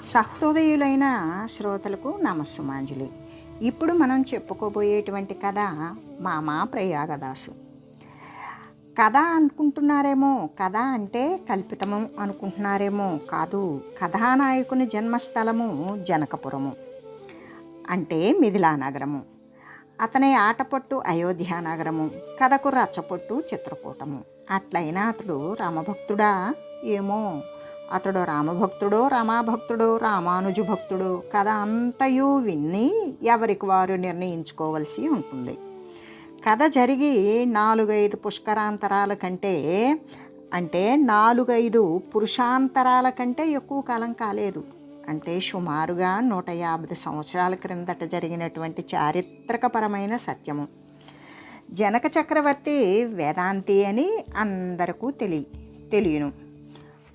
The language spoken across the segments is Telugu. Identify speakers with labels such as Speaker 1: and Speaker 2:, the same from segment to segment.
Speaker 1: సహృదయులైన శ్రోతలకు నమస్సుమాంజలి. ఇప్పుడు మనం చెప్పుకోబోయేటువంటి కథ మామ ప్రయాగదాసు. కథ అనుకుంటున్నారేమో, కథ అంటే కల్పితము అనుకుంటున్నారేమో. కాదు, కథానాయకుని జన్మస్థలము జనకపురము అంటే మిథిలా నగరము. అతని ఆటపట్టు అయోధ్య నగరము, కథకు రచ్చపొట్టు చిత్రకూటము. అట్లయినా అతడు రామభక్తుడా? ఏమో, అతడు రామభక్తుడో రమాభక్తుడో రామానుజు భక్తుడో కథ అంతయు విన్ని ఎవరికి వారు నిర్ణయించుకోవలసి ఉంటుంది. కథ జరిగి 4-5 పుష్కరాంతరాల కంటే అంటే 4-5 పురుషాంతరాల కంటే ఎక్కువ కాలం కాలేదు. అంటే సుమారుగా 150 సంవత్సరాల క్రిందట జరిగినటువంటి చారిత్రకపరమైన సత్యము. జనక చక్రవర్తి వేదాంతి అని అందరికీ తెలియను.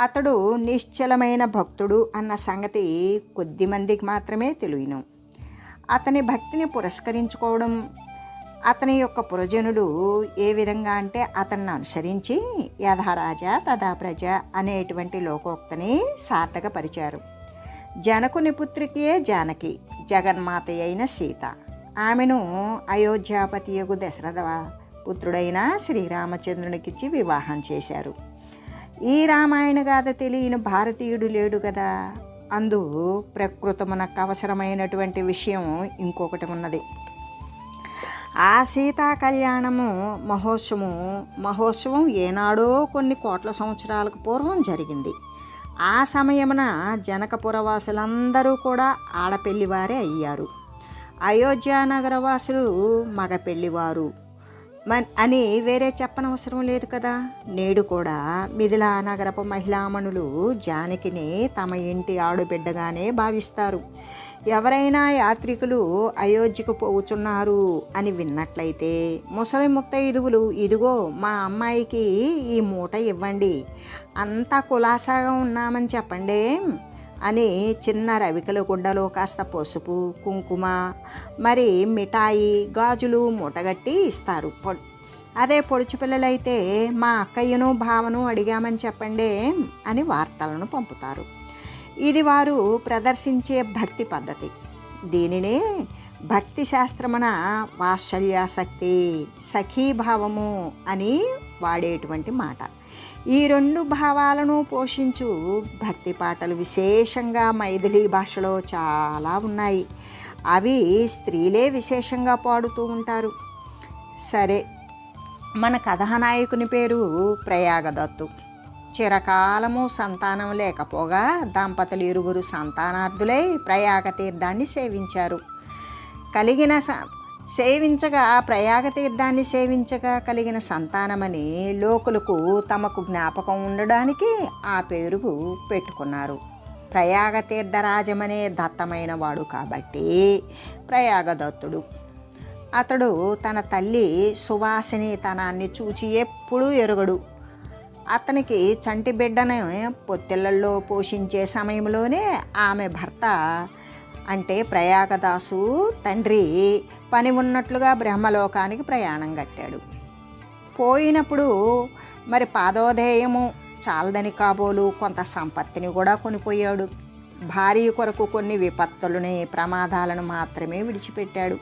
Speaker 1: అతడు నిశ్చలమైన భక్తుడు అన్న సంగతి కొద్దిమందికి మాత్రమే తెలియను. అతని భక్తిని పురస్కరించుకోవడం, అతని యొక్క పురజనుడు ఏ విధంగా అంటే అతన్ని అనుసరించి యథా రాజా తథా ప్రజ అనేటువంటి లోకోక్తిని సార్థకపరిచారు. జనకుని పుత్రికే జానకి, జగన్మాత అయిన సీత. ఆమెను అయోధ్యాపతియగు దశరథ పుత్రుడైన శ్రీరామచంద్రునికిచ్చి వివాహం చేశారు. ఈ రామాయణ గాథ తెలియని భారతీయుడు లేడు కదా. అందు ప్రకృతమునకు అవసరమైనటువంటి విషయం ఇంకొకటి ఉన్నది. ఆ సీతా కళ్యాణము మహోత్సవం ఏనాడో కొన్ని కోట్ల సంవత్సరాలకు పూర్వం జరిగింది. ఆ సమయమున జనకపురవాసులందరూ కూడా ఆడపెళ్లివారే అయ్యారు. అయోధ్య నగరవాసులు మగ పెళ్లివారు అని వేరే చెప్పనవసరం లేదు కదా. నేడు కూడా మిథిలా నగరపు మహిళామణులు జానకిని తమ ఇంటి ఆడుబిడ్డగానే భావిస్తారు. ఎవరైనా యాత్రికులు అయోధ్యకు పోవుచున్నారు అని విన్నట్లయితే ముసలి ముత్తైదువులు, ఇదిగో మా అమ్మాయికి ఈ మూట ఇవ్వండి, అంతా కులాసాగా ఉన్నామని చెప్పండి అని చిన్న రవికల గుడ్డలో కాస్త పసుపు, కుంకుమ, మరి మిఠాయి, గాజులు మూటగట్టి ఇస్తారు. అదే పొడుచు పిల్లలైతే మా అక్కయ్యను భావను అడిగామని చెప్పండి అని వార్తలను పంపుతారు. ఇది వారు ప్రదర్శించే భక్తి పద్ధతి. దీనినే భక్తి శాస్త్రమున వాత్సల్యాసక్తి, సఖీభావము అని వాడేటువంటి మాట. ఈ 2 భావాలను పోషించు భక్తి పాటలు విశేషంగా మైథిలి భాషలో చాలా ఉన్నాయి. అవి స్త్రీలే విశేషంగా పాడుతూ ఉంటారు. సరే, మన కథానాయకుని పేరు ప్రయాగదత్తు. చిరకాలము సంతానం లేకపోగా దంపతులు ఇరువురు సంతానార్థులై ప్రయాగ తీర్థాన్ని సేవించారు. ప్రయాగ తీర్థాన్ని సేవించగా కలిగిన సంతానమని లోకులకు తమకు జ్ఞాపకం ఉండడానికి ఆ పేరు పెట్టుకున్నారు. ప్రయాగ తీర్థరాజమనే దత్తమైన వాడు కాబట్టి ప్రయాగదత్తుడు. అతడు తన తల్లి సువాసినితనాన్ని చూచి ఎప్పుడూ ఎరుగడు. అతనికి చంటి బిడ్డను పొత్తిళ్లలో పోషించే సమయంలోనే ఆమె భర్త అంటే ప్రయాగదాసు తండ్రి పని ఉన్నట్లుగా బ్రహ్మలోకానికి ప్రయాణం కట్టాడు. పోయినప్పుడు మరి పాదోదయము చాలదని కాబోలు కొంత సంపత్తిని కూడా కొనిపోయాడు. భార్య కొరకు కొన్ని విపత్తులని, ప్రమాదాలను మాత్రమే విడిచిపెట్టాడు.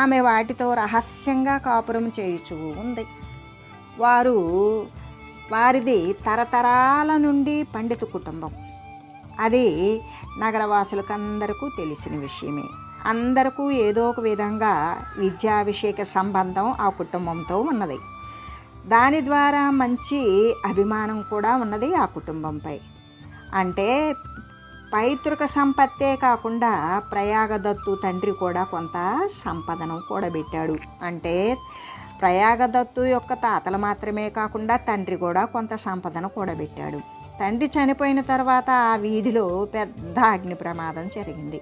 Speaker 1: ఆమె వాటితో రహస్యంగా కాపురం చేయుచూ ఉంది. వారిది తరతరాల నుండి పండిత కుటుంబం. అది నగరవాసులకందరికీ తెలిసిన విషయమే. అందరికీ ఏదో ఒక విధంగా విద్యాభిషేక సంబంధం ఆ కుటుంబంతో ఉన్నది. దాని ద్వారా మంచి అభిమానం కూడా ఉన్నది ఆ కుటుంబంపై. అంటే పైతృక సంపత్తే కాకుండా ప్రయాగదత్తు తండ్రి కూడా కొంత సంపదను కూడబెట్టాడు. అంటే ప్రయాగదత్తు యొక్క తాతలు మాత్రమే కాకుండా తండ్రి కూడా కొంత సంపదను కూడబెట్టాడు. తండ్రి చనిపోయిన తర్వాత ఆ వీధిలో పెద్ద అగ్ని ప్రమాదం జరిగింది.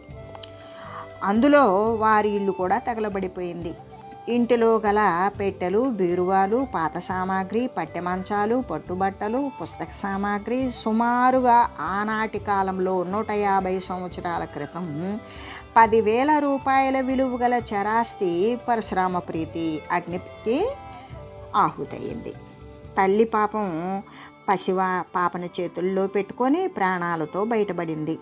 Speaker 1: అందులో వారి ఇల్లు కూడా తగలబడిపోయింది. ఇంటిలో గల పెట్టెలు, బీరువాలు, పాత సామాగ్రి, పట్టె మంచాలు, పట్టుబట్టలు, పుస్తక సామాగ్రి సుమారుగా ఆనాటి కాలంలో 150 సంవత్సరాల క్రితం 10,000 రూపాయల విలువ గల చరాస్తి పరశురామ ప్రీతి అగ్నికి ఆహుతయింది. తల్లి పాపం పాపను చేతుల్లో పెట్టుకొని ప్రాణాలతో బయటపడింది.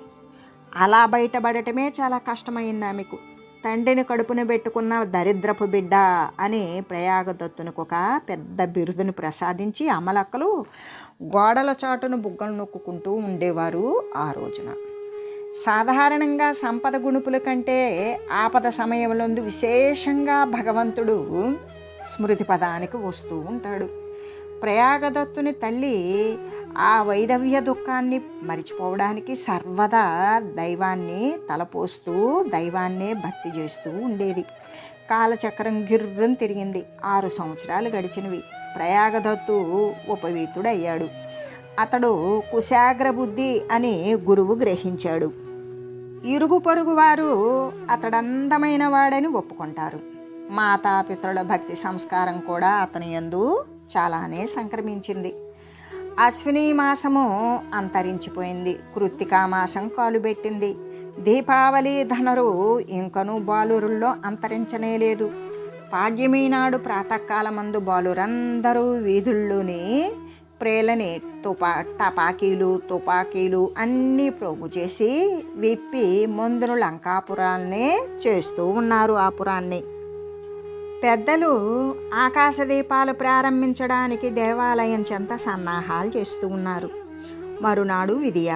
Speaker 1: అలా బయటపడటమే చాలా కష్టమైంది ఆమెకు. తండ్రిని కడుపున పెట్టుకున్న దరిద్రపు బిడ్డ అని ప్రయాగదత్తునికి ఒక పెద్ద బిరుదుని ప్రసాదించి అమలక్కలు గోడల చాటును బుగ్గలు నొక్కుంటూ ఉండేవారు ఆ రోజున. సాధారణంగా సంపద గుణుపుల కంటే ఆపద సమయంలో విశేషంగా భగవంతుడు స్మృతి పదానికి వస్తూ ఉంటాడు. ప్రయాగదత్తుని తల్లి ఆ వైధవ్య దుఃఖాన్ని మరిచిపోవడానికి సర్వదా దైవాన్ని తలపోస్తూ దైవాన్నే భక్తి చేస్తూ ఉండేది. కాలచక్రం గిర్రం తిరిగింది. 6 సంవత్సరాలు గడిచినవి. ప్రయాగదత్తు ఉపవీతుడయ్యాడు. అతడు కుశాగ్ర బుద్ధి అని గురువు గ్రహించాడు. ఇరుగు పొరుగు వారు అతడందమైన వాడని ఒప్పుకుంటారు. మాతాపితరుల భక్తి సంస్కారం కూడా అతని యందు చాలానే సంక్రమించింది. అశ్విని మాసము అంతరించిపోయింది. కృత్తికా మాసం కాలుబెట్టింది. దీపావళి ధనరు ఇంకనూ బాలురుల్లో అంతరించనే లేదు. పాడ్యమి నాడు ప్రాతకాలమందు బాలురందరూ వీధుల్లోని ప్రేలని తుపాకీలు అన్నీ ప్రోగు చేసి విప్పి ముందును లంకాపురాన్నే చేస్తూ ఉన్నారు. ఆ పురాన్ని పెద్దలు ఆకాశదీపాలు ప్రారంభించడానికి దేవాలయం చెంత సన్నాహాలు చేస్తూ ఉన్నారు. మరునాడు విధియ.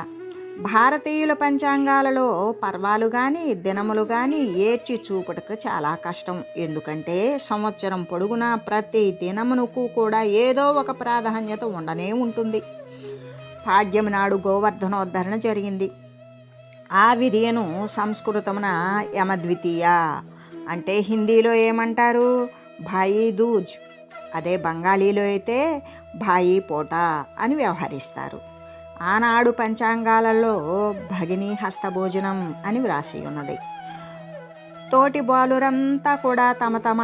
Speaker 1: భారతీయుల పంచాంగాలలో పర్వాలు కానీ దినములు కానీ ఏర్చి చూపుటకు చాలా కష్టం. ఎందుకంటే సంవత్సరం పొడుగునా ప్రతి దినమునకు కూడా ఏదో ఒక ప్రాధాన్యత ఉండనే ఉంటుంది. పాడ్యం నాడు గోవర్ధనోద్ధరణ జరిగింది. ఆ విధియను సంస్కృతమున యమద్వితీయ అంటే హిందీలో ఏమంటారు భాయి దూజ్, అదే బెంగాలీలో అయితే భాయి పోటా అని వ్యవహరిస్తారు. ఆనాడు పంచాంగాలలో భగిని హస్తభోజనం అని వ్రాసి ఉన్నది. తోటి బాలురంతా కూడా తమ తమ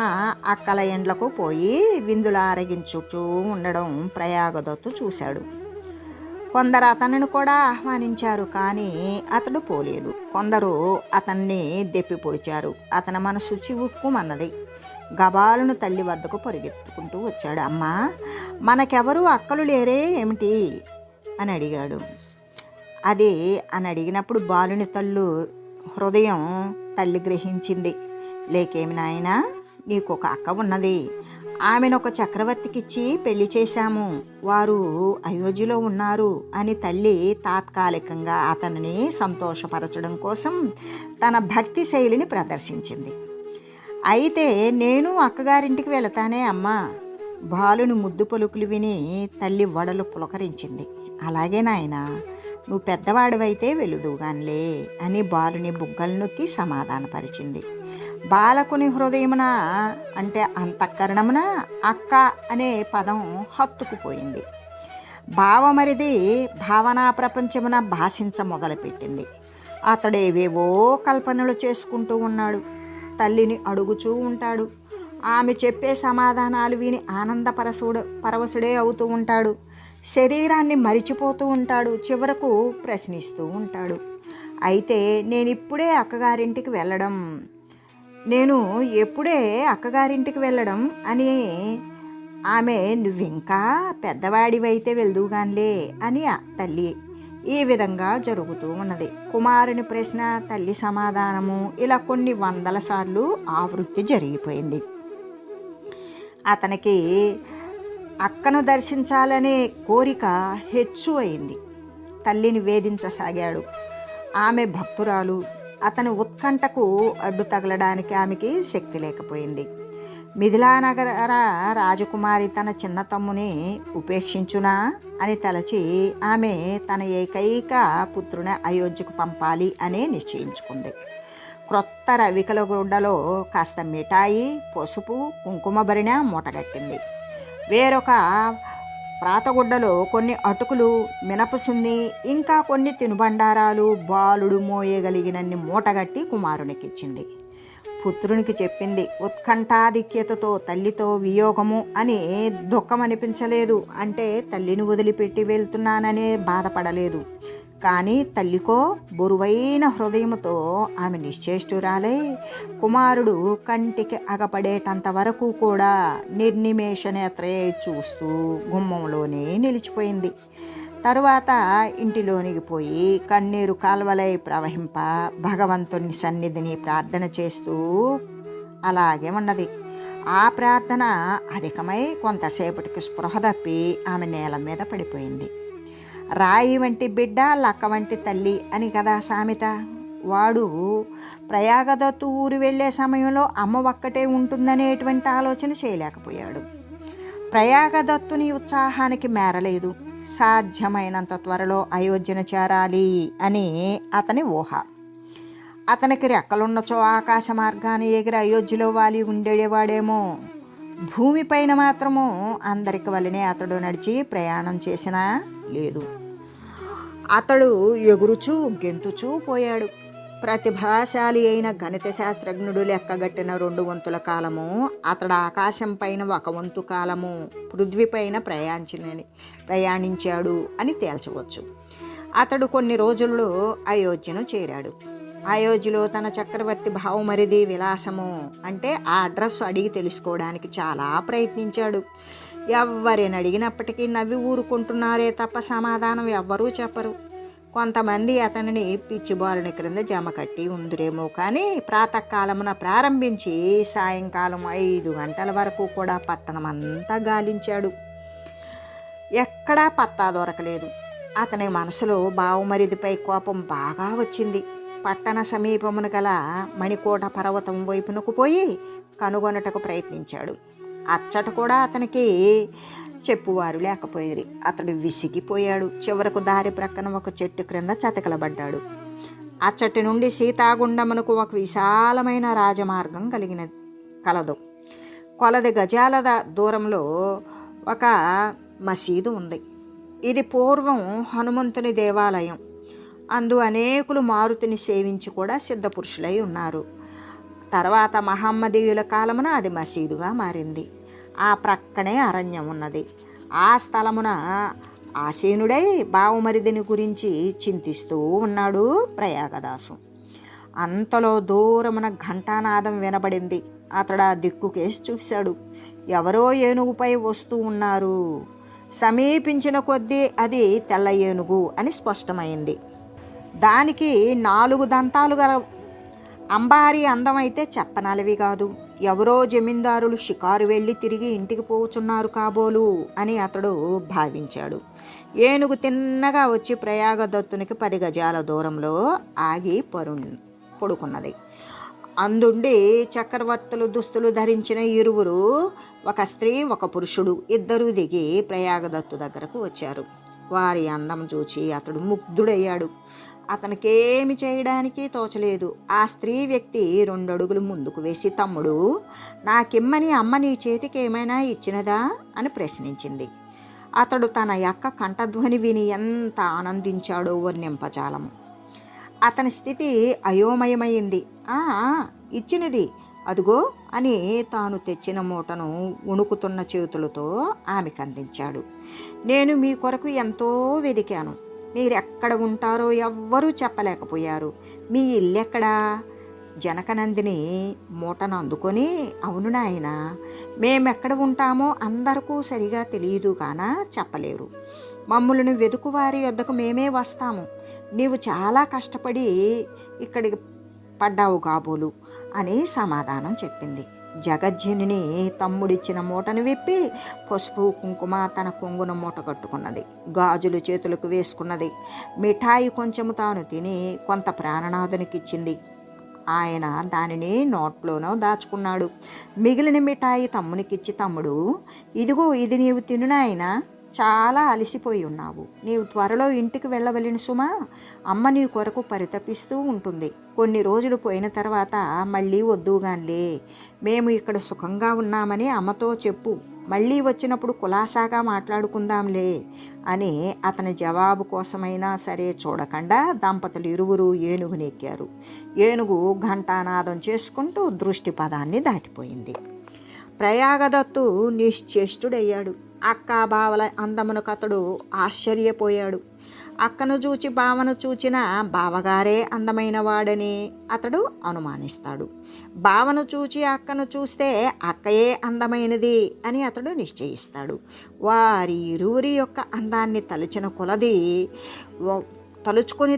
Speaker 1: అక్కల ఎండ్లకు పోయి విందులు ఆరగించుచూ ఉండడం ప్రయాగదత్తు చూశాడు. కొందరు అతనిని కూడా ఆహ్వానించారు, కానీ అతడు పోలేదు. కొందరు అతన్ని దెప్పి పొడిచారు. అతని మనసు చివుక్కుమన్నది. గబాలను తల్లి వద్దకు పరిగెత్తుకుంటూ వచ్చాడు. అమ్మా, మనకెవరూ అక్కలు లేరే ఏమిటి అని అడిగాడు. అది అని అడిగినప్పుడు బాలుని హృదయం తల్లి గ్రహించింది. లేకేమి నాయనా, నీకు ఒక అక్క ఉన్నది. ఆమెను ఒక చక్రవర్తికిచ్చి పెళ్లి చేశాము. వారు అయోధ్యలో ఉన్నారు అని తల్లి తాత్కాలికంగా అతనిని సంతోషపరచడం కోసం తన భక్తి శైలిని ప్రదర్శించింది. అయితే నేను అక్కగారింటికి వెళతానే అమ్మా. బాలుని ముద్దు పలుకులు విని తల్లి వడలు పులకరించింది. అలాగే నాయనా, నువ్వు పెద్దవాడివైతే వెళుదువుగానిలే అని బాలుని బుగ్గలు నొక్కి సమాధానపరిచింది. బాలకుని హృదయమున అంటే అంతఃకరణమున అక్క అనే పదం హత్తుకుపోయింది. భావమరిది భావనా ప్రపంచమున భాషించ మొదలుపెట్టింది. అతడేవేవో కల్పనలు చేసుకుంటూ ఉన్నాడు. తల్లిని అడుగుచూ ఉంటాడు. ఆమె చెప్పే సమాధానాలు విని పరవశుడే అవుతూ ఉంటాడు. శరీరాన్ని మరిచిపోతూ ఉంటాడు. చివరకు ప్రశ్నిస్తూ ఉంటాడు. అయితే నేను ఎప్పుడే అక్కగారింటికి వెళ్ళడం అని ఆమె నువ్వింకా పెద్దవాడివైతే వెళ్దువుగానిలే అని తల్లి. ఈ విధంగా జరుగుతూ ఉన్నది. కుమారుని ప్రశ్న, తల్లి సమాధానము ఇలా కొన్ని 100 సార్లు ఆవృత్తి జరిగిపోయింది. అతనికి అక్కను దర్శించాలనే కోరిక హెచ్చు అయింది. తల్లిని వేధించసాగాడు. ఆమె భక్తురాలు. అతని ఉత్కంఠకు అడ్డు తగలడానికి ఆమెకి శక్తి లేకపోయింది. మిథిలానగర రాజకుమారి తన చిన్న తమ్ముని ఉపేక్షించునా అని తలచి ఆమె తన ఏకైక పుత్రుని అయోధ్యకు పంపాలి అని నిశ్చయించుకుంది. క్రొత్త రవికల గుడ్డలో కాస్త మిఠాయి, పసుపు, కుంకుమ భరిణ మూటగట్టింది. వేరొక ప్రాతగుడ్డలో కొన్ని అటుకులు, మినపసున్ని, ఇంకా కొన్ని తినుబండారాలు బాలుడు మోయగలిగినన్ని మూటగట్టి కుమారునికిచ్చింది. పుత్రునికి చెప్పింది. ఉత్కంఠాధిక్యతతో తల్లితో వియోగము అని దుఃఖం అనిపించలేదు. అంటే తల్లిని వదిలిపెట్టి వెళ్తున్నాననే బాధపడలేదు. కానీ తల్లికో బరువైన హృదయముతో ఆమె నిశ్చేష్టురాలై కుమారుడు కంటికి అగపడేటంత వరకు కూడా నిర్నిమేష నేత్రే చూస్తూ గుమ్మంలోనే నిలిచిపోయింది. తరువాత ఇంటిలోనికి పోయి కన్నీరు కాల్వలై ప్రవహింప భగవంతుని సన్నిధిని ప్రార్థన చేస్తూ అలాగే ఉన్నది. ఆ ప్రార్థన అధికమై కొంతసేపటికి స్పృహ తప్పి ఆమె నేల మీద పడిపోయింది. రాయి వంటి బిడ్డ లక్క వంటి తల్లి అని కదా సామెత. వాడు ప్రయాగదత్తు ఊరు వెళ్ళే సమయంలో అమ్మ ఒక్కటే ఉంటుందనేటువంటి ఆలోచన చేయలేకపోయాడు. ప్రయాగదత్తుని ఉత్సాహానికి మేరలేదు. సాధ్యమైనంత త్వరలో అయోధ్యను చేరాలి అని అతని ఊహ. అతనికి రెక్కలున్నచో ఆకాశ మార్గాన్ని ఎగిరి అయోధ్యలో వాలి ఉండేవాడేమో. భూమిపైన మాత్రము అందరికి వలనే అతడు నడిచి ప్రయాణం చేసినా లేదు. అతడు ఎగురుచూ గెంతుచూ పోయాడు. ప్రతిభాశాలి అయిన గణిత శాస్త్రజ్ఞుడు లెక్కగట్టిన 2 వంతుల కాలము అతడు ఆకాశం పైన 1 వంతు కాలము పృథ్వీపైన ప్రయాణించాడు అని తేల్చవచ్చు. అతడు కొన్ని రోజుల్లో అయోధ్యను చేరాడు. అయోధ్యలో తన చక్రవర్తి భావమరిది విలాసము అంటే ఆ అడ్రస్ అడిగి తెలుసుకోవడానికి చాలా ప్రయత్నించాడు. ఎవరిని అడిగినప్పటికీ నవ్వి ఊరుకుంటున్నారే తప్ప సమాధానం ఎవ్వరూ చెప్పరు. కొంతమంది అతనిని పిచ్చిబాలుని క్రింద జమ కట్టి ఉందిరేమో కానీ ప్రాతకాలమున ప్రారంభించి సాయంకాలం 5 గంటల వరకు కూడా పట్టణం అంతా గాలించాడు. ఎక్కడా పత్తా దొరకలేదు. అతని మనసులో బావుమరిదిపై కోపం బాగా వచ్చింది. పట్టణ సమీపమున గల మణికోట పర్వతం వైపునకు పోయి కనుగొనటకు ప్రయత్నించాడు. అచ్చట కూడా అతనికి చెప్పువారు లేకపోయేది. అతడు విసిగిపోయాడు. చివరకు దారి ప్రక్కన ఒక చెట్టు క్రింద చతికిలబడ్డాడు. అచ్చటి నుండి సీతాగుండమునకు ఒక విశాలమైన రాజమార్గం కలదు. కొలది గజాల దూరంలో ఒక మసీదు ఉంది. ఇది పూర్వం హనుమంతుని దేవాలయం. అందు అనేకులు మారుతిని సేవించి కూడా సిద్ధపురుషులై ఉన్నారు. తర్వాత మహమ్మదీయుల కాలమున అది మసీదుగా మారింది. ఆ ప్రక్కనే అరణ్యం ఉన్నది. ఆ స్థలమున ఆసీనుడై బావుమరిదిని గురించి చింతిస్తూ ఉన్నాడు ప్రయాగదాసు. అంతలో దూరమున ఘంటానాదం వినబడింది. అతడు ఆ దిక్కుకేసి చూశాడు. ఎవరో ఏనుగుపై వస్తూ ఉన్నారు. సమీపించిన కొద్దీ అది తెల్ల ఏనుగు అని స్పష్టమైంది. దానికి 4 దంతాలు గలవు. అంబారీ అందమైతే చెప్పనలవి కాదు. ఎవరో జమీందారులు షికారు వెళ్ళి తిరిగి ఇంటికి పోచున్నారు కాబోలు అని అతడు భావించాడు. ఏనుగు తిన్నగా వచ్చి ప్రయాగదత్తునికి 10 గజాల దూరంలో ఆగి పడుకున్నది. అందుండి చక్రవర్తులు దుస్తులు ధరించిన 2, ఒక స్త్రీ ఒక పురుషుడు, ఇద్దరూ దిగి ప్రయాగదత్తు దగ్గరకు వచ్చారు. వారి అందం చూచి అతడు ముగ్ధుడయ్యాడు. అతనికేమి చేయడానికి తోచలేదు. ఆ స్త్రీ వ్యక్తి 2 అడుగులు ముందుకు వేసి, తమ్ముడు, నాకిమ్మని అమ్మ నీ చేతికి ఏమైనా ఇచ్చినదా అని ప్రశ్నించింది. అతడు తన యొక్క కంఠధ్వని విని ఎంత ఆనందించాడో వర్ణింపజాలము. అతని స్థితి అయోమయమైంది. ఇచ్చినది అదుగో అని తాను తెచ్చిన మూటను వణుకుతున్న చేతులతో ఆమెకు అందించాడు. నేను మీ కొరకు ఎంతో వెదికాను. మీరెక్కడ ఉంటారో ఎవ్వరూ చెప్పలేకపోయారు. మీ ఇల్లెక్కడా? జనకనందిని మూటను అందుకొని, అవును నాయన, మేమెక్కడ ఉంటామో అందరికీ సరిగా తెలియదు కాన చెప్పలేరు. మమ్ములను వెతుకువారి వద్దకు మేమే వస్తాము. నీవు చాలా కష్టపడి ఇక్కడికి పడ్డావు కాబోలు అని సమాధానం చెప్పింది. జగజ్జనిని తమ్ముడిచ్చిన మూటను విప్పి పసుపు కుంకుమ తన కొంగున మూట కట్టుకున్నది. గాజులు చేతులకు వేసుకున్నది. మిఠాయి కొంచెము తాను తిని కొంత ప్రాణనాథునికిచ్చింది. ఆయన దానిని నోట్లోనో దాచుకున్నాడు. మిగిలిన మిఠాయి తమ్మునికిచ్చి, తమ్ముడు, ఇదిగో ఇది నీవు తిను నాయనా, చాలా అలసిపోయి ఉన్నావు. నీవు త్వరలో ఇంటికి వెళ్ళవలెను సుమా. అమ్మ నీ కొరకు పరితపిస్తూ ఉంటుంది. కొన్ని రోజులు పోయిన తర్వాత మళ్ళీ వద్దుగానిలే. మేము ఇక్కడ సుఖంగా ఉన్నామని అమ్మతో చెప్పు. మళ్ళీ వచ్చినప్పుడు కులాసాగా మాట్లాడుకుందాంలే అని అతని జవాబు కోసమైనా సరే చూడకుండా దంపతులు 2 ఏనుగునెక్కారు. ఏనుగు ఘంటానాదం చేసుకుంటూ దృష్టి పదాన్ని దాటిపోయింది. ప్రయాగదత్తు నిశ్చేష్టుడయ్యాడు. అక్కాబావల అందమునకు అతడు ఆశ్చర్యపోయాడు. అక్కను చూచి బావను చూచిన బావగారే అందమైన వాడని అతడు అనుమానిస్తాడు. బావను చూచి అక్కను చూస్తే అక్కయే అందమైనది అని అతడు నిశ్చయిస్తాడు. వారి ఇరువురి యొక్క అందాన్ని తలచిన కొలది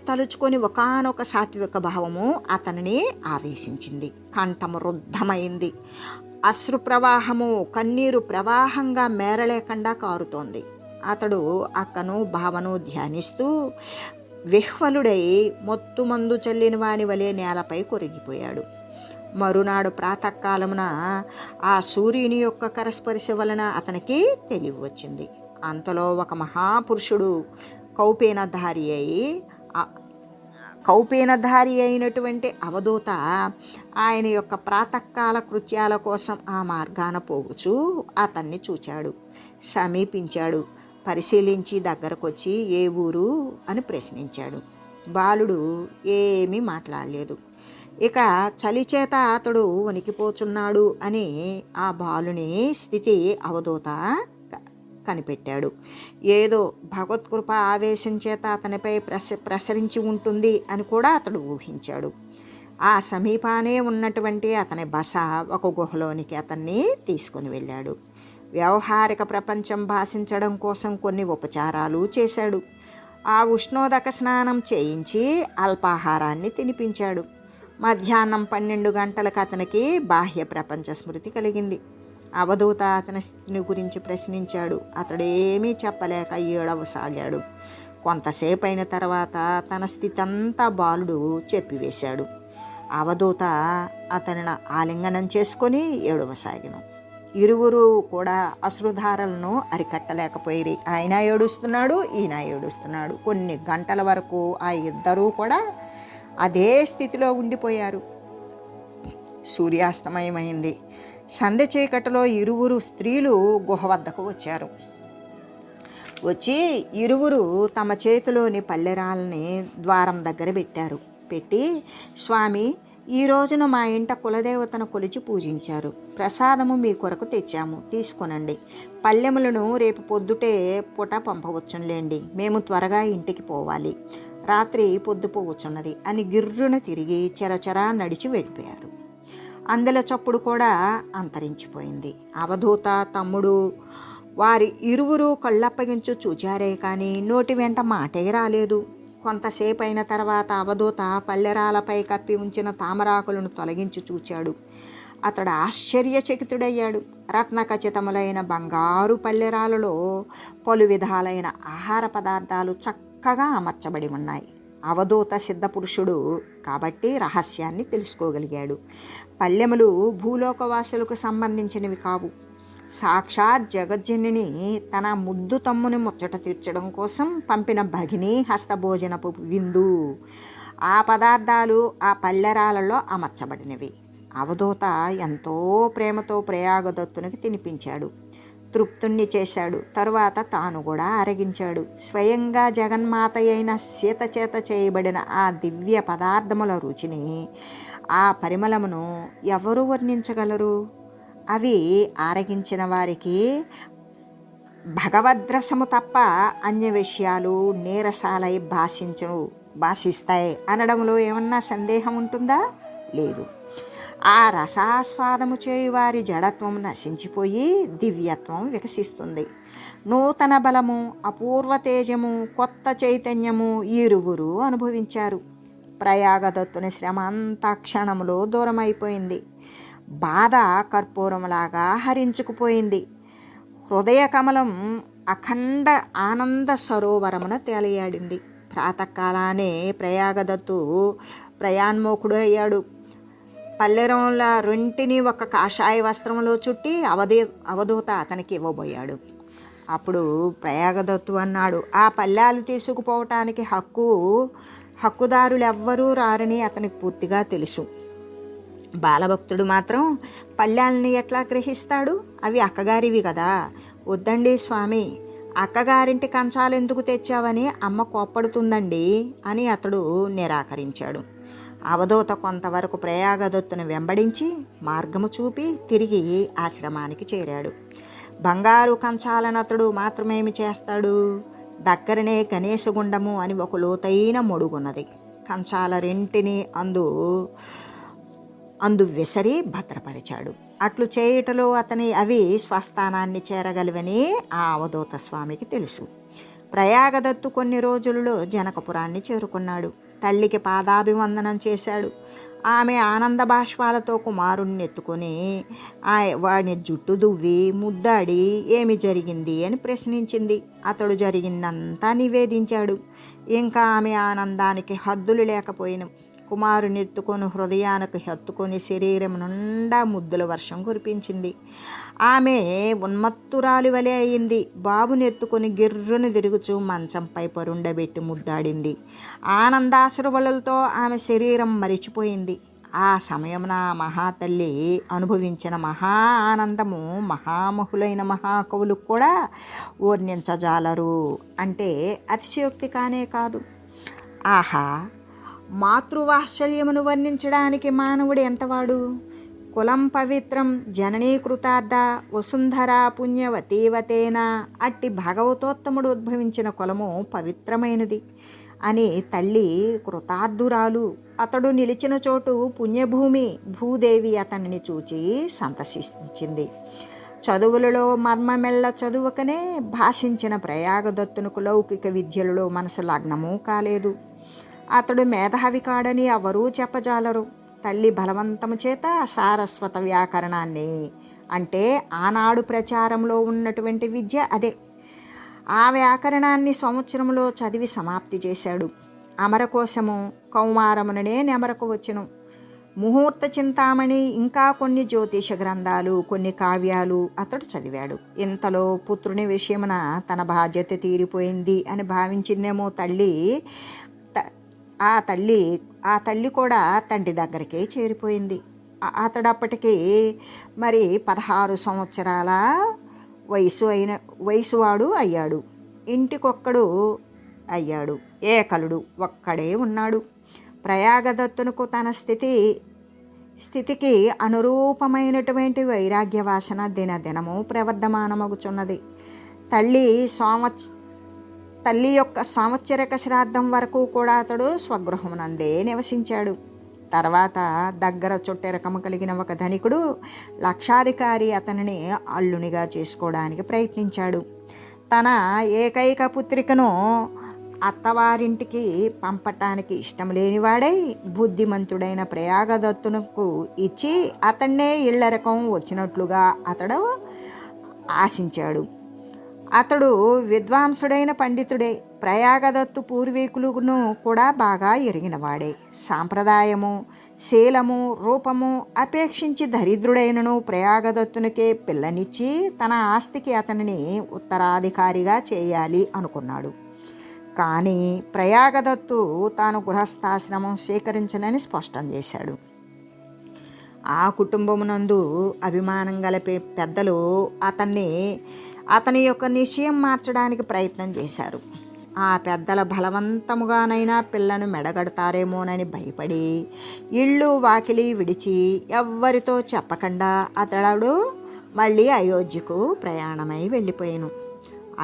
Speaker 1: తలుచుకొని ఒకానొక సాత్విక భావము అతనిని ఆవేశించింది. కంఠము రుద్ధమైంది. అశ్రు ప్రవాహము కన్నీరు ప్రవాహంగా మేరలేకుండా కారుతోంది. అతడు అక్కను భావను ధ్యానిస్తూ విహ్వలుడై మొత్తుమందు చల్లిన వాని వలె నేలపై కొరిగిపోయాడు. మరునాడు ప్రాతకాలమున ఆ సూర్యుని యొక్క కరస్పర్శ వలన అతనికి తెలివి వచ్చింది. అంతలో ఒక మహాపురుషుడు కౌపీనధారి అయినటువంటి అవధూత ఆయన యొక్క ప్రాతకాల కృత్యాల కోసం ఆ మార్గాన పోవచ్చు అతన్ని చూచాడు. సమీపించాడు. పరిశీలించి దగ్గరకొచ్చి ఏ ఊరు అని ప్రశ్నించాడు. బాలుడు ఏమీ మాట్లాడలేదు. ఇక చలిచేత అతడు వణికిపోచున్నాడు అని ఆ బాలుని స్థితి అవధూత కనిపెట్టాడు. ఏదో భగవత్కృప ఆవేశం చేత అతనిపై ప్రసరించి ఉంటుంది అని కూడా అతడు ఊహించాడు. ఆ సమీపానే ఉన్నటువంటి అతని బస ఒక గుహలోనికి అతన్ని తీసుకొని వెళ్ళాడు. వ్యవహారిక ప్రపంచం భాషించడం కోసం కొన్ని ఉపచారాలు చేశాడు. ఆ ఉష్ణోదక స్నానం చేయించి అల్పాహారాన్ని తినిపించాడు. మధ్యాహ్నం 12 గంటలకు అతనికి బాహ్య ప్రపంచ స్మృతి కలిగింది. అవధూత అతని స్థితిని గురించి ప్రశ్నించాడు. అతడేమీ చెప్పలేక ఏడవసాగాడు. కొంతసేపు అయిన తర్వాత తన స్థితి అంతా బాలుడు చెప్పివేశాడు. అవధూత అతనిని ఆలింగనం చేసుకొని ఏడవసాగిను. ఇరువురు కూడా అశ్రుధారలను అరికట్టలేకపోయి ఆయన ఏడుస్తున్నాడు, ఈయన ఏడుస్తున్నాడు. కొన్ని గంటల వరకు ఆ ఇద్దరూ కూడా అదే స్థితిలో ఉండిపోయారు. సూర్యాస్తమయమైంది. సంధ్య చీకటిలో ఇరువురు స్త్రీలు గుహ వద్దకు వచ్చారు. వచ్చి ఇరువురు తమ చేతిలోని పల్లెరాలని ద్వారం దగ్గర పెట్టి స్వామి, ఈ రోజున మా ఇంట కులదేవతను కొలిచి పూజించారు. ప్రసాదము మీ కొరకు తెచ్చాము, తీసుకొనండి. పల్లెములను రేపు పొద్దుటే పూట పంపవచ్చునులేండి. మేము త్వరగా ఇంటికి పోవాలి. రాత్రి పొద్దుపోవచ్చున్నది అని గిర్రున తిరిగి చెరచెరా నడిచి వెళ్ళిపోయారు. అందెల చప్పుడు కూడా అంతరించిపోయింది. అవధూత తమ్ముడు వారి ఇరువురు కళ్ళప్పగించు చూచారే కానీ నోటి వెంట మాటే రాలేదు. కొంతసేపు అయిన తర్వాత అవధూత పల్లెరాలపై కప్పి ఉంచిన తామరాకులను తొలగించి చూచాడు. అతడు ఆశ్చర్యచకితుడయ్యాడు. రత్నఖచితములైన బంగారు పల్లెరాలలో పలు విధాలైన ఆహార పదార్థాలు చక్కగా అమర్చబడి ఉన్నాయి. అవధూత సిద్ధపురుషుడు కాబట్టి రహస్యాన్ని తెలుసుకోగలిగాడు. పల్లెములు భూలోకవాసులకు సంబంధించినవి కావు. సాక్షాత్ జగజ్జనిని తన ముద్దు తమ్ముని ముచ్చట తీర్చడం కోసం పంపిన భగిని హస్తభోజనపు విందు. ఆ పదార్థాలు ఆ పల్లెరాలలో అమర్చబడినవి. అవధూత ఎంతో ప్రేమతో ప్రయాగదత్తునికి తినిపించాడు. తృప్తుణ్ణి చేశాడు. తరువాత తాను కూడా అరగించాడు. స్వయంగా జగన్మాత అయిన సీత చేత చేయబడిన ఆ దివ్య పదార్థముల రుచిని, ఆ పరిమళమును ఎవరు వర్ణించగలరు? అవి ఆరగించిన వారికి భగవద్రసము తప్ప అన్య విషయాలు నీరసాలై భాషిస్తాయి అనడంలో ఏమన్నా సందేహం ఉంటుందా? లేదు. ఆ రసాస్వాదము చేయువారి జడత్వం నశించిపోయి దివ్యత్వం వికసిస్తుంది. నూతన బలము, అపూర్వ తేజము, కొత్త చైతన్యము ఇరువురు అనుభవించారు. ప్రయాగదత్తుని శ్రమ అంతా క్షణంలో దూరమైపోయింది. బాధ కర్పూరంలాగా హరించుకుపోయింది. హృదయ కమలం అఖండ ఆనంద సరోవరమున తేలియాడింది. ప్రాతకాలానే ప్రయాగదత్తు ప్రయాణమోకుడు అయ్యాడు. పల్లెరంల రెంటిని ఒక కాషాయ వస్త్రంలో చుట్టి అవధూత అతనికి ఇవ్వబోయాడు. అప్పుడు ప్రయాగదత్తు అన్నాడు, ఆ పల్లెలు తీసుకుపోవటానికి హక్కుదారులు ఎవ్వరూ రారని అతనికి పూర్తిగా తెలుసు. బాలభక్తుడు మాత్రం పల్లెల్ని ఎట్లా గ్రహిస్తాడు? అవి అక్కగారివి కదా. వద్దండి స్వామి, అక్కగారింటి కంచాలు ఎందుకు తెచ్చావని అమ్మ కోప్పడుతుందండి అని అతడు నిరాకరించాడు. అవధూత కొంతవరకు ప్రయాగదత్తును వెంబడించి మార్గము చూపి తిరిగి ఆశ్రమానికి చేరాడు. బంగారు కంచాలను అతడు మాత్రమేమి చేస్తాడు? దగ్గరనే గణేశగుండము అని ఒక లోతైన మొడుగున్నది. కంచాల రెంటిని అందు విసరి భద్రపరిచాడు. అట్లు చేయుటలో అవి స్వస్థానాన్ని చేరగలివని ఆ అవధూత స్వామికి తెలుసు. ప్రయాగదత్తు కొన్ని రోజులలో జనకపురాన్ని చేరుకున్నాడు. తల్లికి పాదాభివందనం చేశాడు. ఆమె ఆనంద బాష్పాలతో కుమారుణ్ణి ఎత్తుకొని వాడిని జుట్టు దువ్వి ముద్దాడి ఏమి జరిగింది అని ప్రశ్నించింది. అతడు జరిగిందంతా నివేదించాడు. ఇంకా ఆమె ఆనందానికి హద్దులు లేకపోయిన కుమారుని ఎత్తుకొని హృదయానికి హత్తుకొని శరీరం నిండా ముద్దుల వర్షం కురిపించింది. ఆమె ఉన్మత్తురాలి వలె అయింది. బాబుని ఎత్తుకొని గిర్రును తిరుగుచూ మంచంపై పరుండబెట్టి ముద్దాడింది. ఆనందాశ్రువులతో ఆమె శరీరం మరిచిపోయింది. ఆ సమయమున మహాతల్లి అనుభవించిన మహా ఆనందము మహామహులైన మహాకవులకు కూడా వర్ణించజాలరు. అంటే అతిశయోక్తి కానే కాదు. ఆహా, మాతృవాత్సల్యమును వర్ణించడానికి మానవుడు ఎంతవాడు? కులం పవిత్రం జననీకృతార్థ వసుంధర పుణ్యవతీవతేన. అట్టి భగవతోత్తముడు ఉద్భవించిన కులము పవిత్రమైనది అని తల్లి కృతార్థురాలు. అతడు నిలిచిన చోటు పుణ్యభూమి. భూదేవి అతనిని చూచి సంతసించింది. చదువులలో మర్మమెల్ల చదువుకనే భాషించిన ప్రయాగదత్తునకు లౌకిక విద్యలలో మనసు లగ్నమూ కాలేదు. అతడు మేధావి కాడని ఎవరూ చెప్పజాలరు. తల్లి బలవంతము చేత సారస్వత వ్యాకరణాన్ని, అంటే ఆనాడు ప్రచారంలో ఉన్నటువంటి విద్య అదే, ఆ వ్యాకరణాన్ని సంవత్సరంలో చదివి సమాప్తి చేశాడు. అమరకోశము కౌమారముననే నెమరకు వచ్చును. ముహూర్త చింతామణి ఇంకా కొన్ని జ్యోతిష గ్రంథాలు, కొన్ని కావ్యాలు అతడు చదివాడు. ఇంతలో పుత్రుని విషయమున తన బాధ్యత తీరిపోయింది అని భావించిందేమో తల్లి. ఆ తల్లి కూడా తండ్రి దగ్గరికే చేరిపోయింది. అతడప్పటికీ మరి 16 సంవత్సరాల వయసువాడు అయ్యాడు. ఇంటికొక్కడు అయ్యాడు. ఏకలుడు ఒక్కడే ఉన్నాడు. ప్రయాగదత్తునకు తన స్థితికి అనురూపమైనటువంటి వైరాగ్య వాసన దినదినము ప్రవర్ధమానమగుచున్నది. తల్లి యొక్క సంవత్సరక శ్రాద్ధం వరకు కూడా అతడు స్వగృహమునందే నివసించాడు. తర్వాత దగ్గర చుట్టెరకము కలిగిన ఒక ధనికుడు లక్షాధికారి అతనిని అల్లునిగా చేసుకోవడానికి ప్రయత్నించాడు. తన ఏకైక పుత్రికను అత్తవారింటికి పంపటానికి ఇష్టం లేనివాడై బుద్ధిమంతుడైన ప్రయాగదత్తునకు ఇచ్చి అతన్నే ఇళ్లరకం వచ్చినట్లుగా అతడు ఆశించాడు. అతడు విద్వాంసుడైన పండితుడే. ప్రయాగదత్తు పూర్వీకులను కూడా బాగా ఎరిగినవాడే. సాంప్రదాయము, శీలము, రూపము అపేక్షించి దరిద్రుడైనను ప్రయాగదత్తునికే పిల్లనిచ్చి తన ఆస్తికి అతనిని ఉత్తరాధికారిగా చేయాలి అనుకున్నాడు. కానీ ప్రయాగదత్తు తాను గృహస్థాశ్రమం స్వీకరించనని స్పష్టం చేశాడు. ఆ కుటుంబమునందు అభిమానం గల పెద్దలు అతని యొక్క నిశ్చయం మార్చడానికి ప్రయత్నం చేశారు. ఆ పెద్దల బలవంతముగానైనా పిల్లను మెడగడతారేమోనని భయపడి ఇళ్ళు వాకిలి విడిచి ఎవ్వరితో చెప్పకుండా అతడు మళ్ళీ అయోధ్యకు ప్రయాణమై వెళ్ళిపోయాను.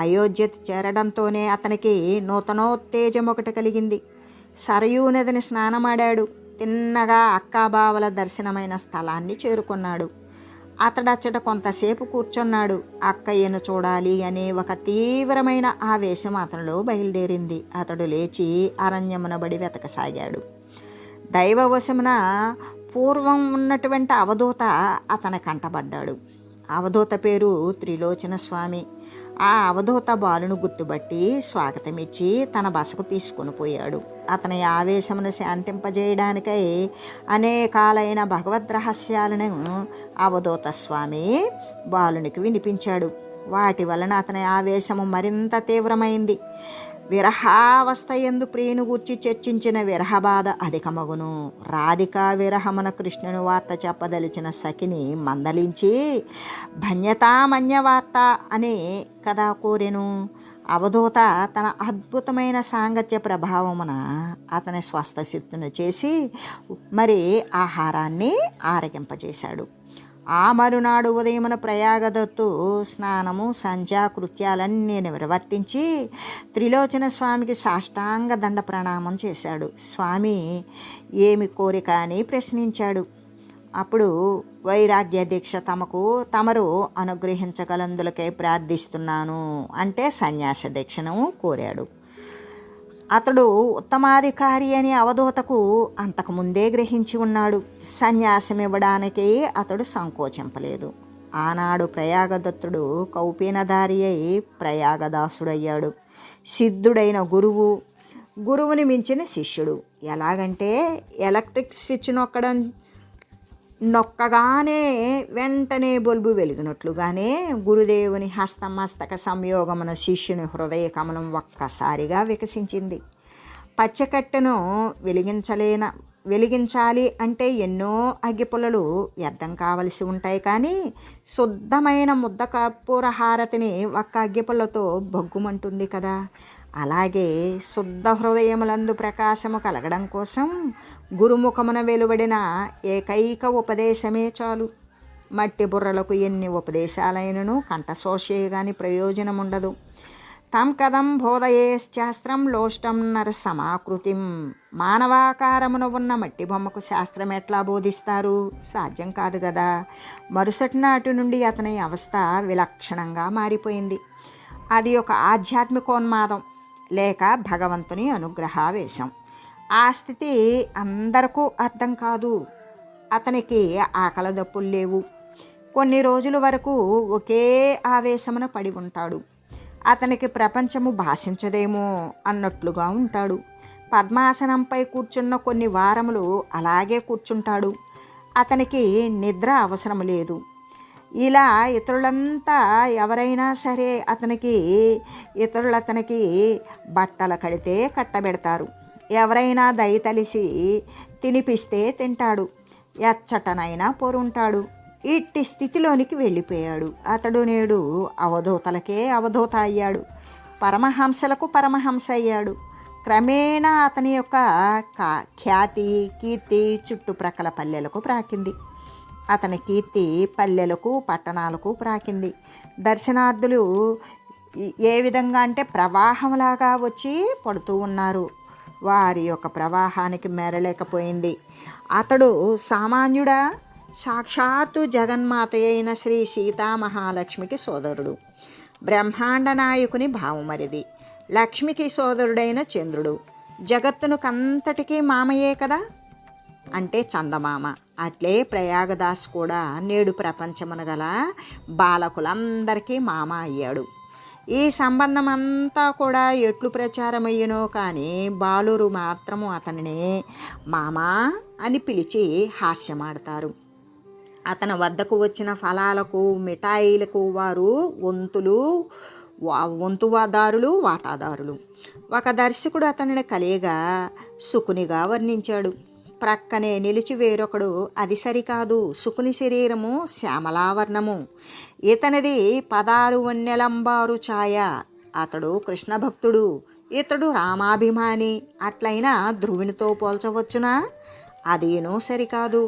Speaker 1: అయోధ్య చేరడంతోనే అతనికి నూతనోత్తేజం ఒకటి కలిగింది. సరయూ నదిని స్నానమాడాడు. తిన్నగా అక్కాబావల దర్శనమైన స్థలాన్ని చేరుకున్నాడు. అతడచ్చట కొంతసేపు కూర్చున్నాడు. అక్కయ్యను చూడాలి అనే ఒక తీవ్రమైన ఆవేశం అతనిలో బయలుదేరింది. అతడు లేచి అరణ్యమున బడి వెతకసాగాడు. దైవవశమున పూర్వం ఉన్నటువంటి అవధూత అతని కంటబడ్డాడు. అవధూత పేరు త్రిలోచన స్వామి. ఆ అవధూత బాలును గుర్తుబట్టి స్వాగతమిచ్చి తన బసకు తీసుకొని పోయాడు. అతని ఆవేశమును శాంతింపజేయడానికై అనేకాలైన భగవద్ రహస్యాలను అవధూత స్వామి బాలునికి వినిపించాడు. వాటి వలన అతని ఆవేశము మరింత తీవ్రమైంది. విరహావస్థ యందు ప్రియుని గూర్చి చర్చించిన విరహబాధ అధికమగును. రాధికా విరహమున కృష్ణుని వార్త చెప్పదలిచిన సఖిని మందలించి భన్యతామన్యవార్త అనే కదా కోరెను. అవధూత తన అద్భుతమైన సాంగత్య ప్రభావమున అతని స్వస్థసిద్ధును చేసి మరి ఆహారాన్ని ఆరగింపజేశాడు. ఆ మరునాడు ఉదయమున ప్రయాగదత్తు స్నానము సంధ్యా కృత్యాలన్నీ నిర్వర్తించి త్రిలోచన స్వామికి సాష్టాంగ దండ ప్రణామం చేశాడు. స్వామి ఏమి కోరిక అని ప్రశ్నించాడు. అప్పుడు వైరాగ్య దీక్ష తమరు అనుగ్రహించగలందులకై ప్రార్థిస్తున్నాను అంటే సన్యాస దీక్షను కోరాడు. అతడు ఉత్తమాధికారి అని అవధూతకు అంతకుముందే గ్రహించి ఉన్నాడు. సన్యాసం ఇవ్వడానికి అతడు సంకోచింపలేదు. ఆనాడు ప్రయాగదత్తుడు కౌపీనధారి అయి ప్రయాగదాసుడయ్యాడు. సిద్ధుడైన గురువుని మించిన శిష్యుడు. ఎలాగంటే ఎలక్ట్రిక్ స్విచ్ నొక్కగానే వెంటనే బల్బు వెలిగినట్లుగానే గురుదేవుని హస్తమస్తక సంయోగమున శిష్యుని హృదయ కమలం ఒక్కసారిగా వికసించింది. పచ్చకట్టెను వెలిగించాలి అంటే ఎన్నో అగ్గిపుల్లలు వ్యర్థం కావలసి ఉంటాయి. కానీ శుద్ధమైన ముద్ద కర్పూర హారతిని ఒక్క అగ్గిపుల్లతో బొగ్గుమంటుంది కదా. అలాగే శుద్ధ హృదయములందు ప్రకాశము కలగడం కోసం గురుముఖమున వెలువడిన ఏకైక ఉపదేశమే చాలు. మట్టి బుర్రలకు ఎన్ని ఉపదేశాలైనను కంఠశోషే గాని ప్రయోజనం ఉండదు. తం కథం బోధయేశాస్త్రం లోష్టం నరసమాకృతిం. మానవాకారమున ఉన్న మట్టి బొమ్మకు శాస్త్రం ఎట్లా బోధిస్తారు? సాధ్యం కాదు కదా. మరుసటి నాటి నుండి అతని అవస్థ విలక్షణంగా మారిపోయింది. అది ఒక ఆధ్యాత్మికోన్మాదం లేక భగవంతుని అనుగ్రహావేశం. ఆ స్థితి అందరికీ అర్థం కాదు. అతనికి ఆకలి దప్పులు లేవు. కొన్ని రోజుల వరకు ఒకే ఆవేశమున పడి ఉంటాడు. అతనికి ప్రపంచము భాషించదేమో అన్నట్లుగా ఉంటాడు. పద్మాసనంపై కూర్చున్న కొన్ని వారములు అలాగే కూర్చుంటాడు. అతనికి నిద్ర అవసరం లేదు. ఇలా ఇతరులంతా ఎవరైనా సరే ఇతరులు అతనికి బట్టలు కడితే కట్టబెడతారు. ఎవరైనా దయతలిసి తినిపిస్తే తింటాడు. ఎచ్చటనైనా పొరుంటాడు. ఇట్టి స్థితిలోనికి వెళ్ళిపోయాడు. అతడు నేడు అవధూతలకే అవధూత అయ్యాడు. పరమహంసలకు పరమహంస అయ్యాడు. క్రమేణా అతని యొక్క ఖ్యాతి కీర్తి చుట్టుప్రక్కల పల్లెలకు ప్రాకింది. అతని కీర్తి పల్లెలకు పట్టణాలకు ప్రాకింది. దర్శనార్థులు ఏ విధంగా అంటే ప్రవాహంలాగా వచ్చి పడుతూ ఉన్నారు. వారి యొక్క ప్రవాహానికి మేరలేకపోయింది. అతడు సామాన్యుడా? సాక్షాత్తు జగన్మాత అయిన శ్రీ సీతామహాలక్ష్మికి సోదరుడు. బ్రహ్మాండ నాయకుని భావమరిది. లక్ష్మికి సోదరుడైన చంద్రుడు. జగత్తునుకంతటికీ మామయే కదా, అంటే చందమామ. అట్లే ప్రయాగదాస్ కూడా నేడు ప్రపంచమున గల బాలకులందరికీ మామ అయ్యాడు. ఈ సంబంధం అంతా కూడా ఎట్లు ప్రచారమయ్యనో కానీ బాలురు మాత్రము అతనిని మామా అని పిలిచి హాస్యమాడతారు. అతని వద్దకు వచ్చిన ఫలాలకు మిఠాయిలకు వారు వంతువాదారులు వాటాదారులు. ఒక దర్శకుడు అతనిని కలియగా సుకునిగా వర్ణించాడు. ప్రక్కనే నిలిచి వేరొకడు అది సరికాదు, సుకుని శరీరము శ్యామలావర్ణము, ఇతనిది 16 వన్నెలంబారు ఛాయ, అతడు కృష్ణ భక్తుడు, ఇతడు రామాభిమాని. అట్లయినా ధ్రువునితో పోల్చవచ్చునా? అదేనూ సరికాదు.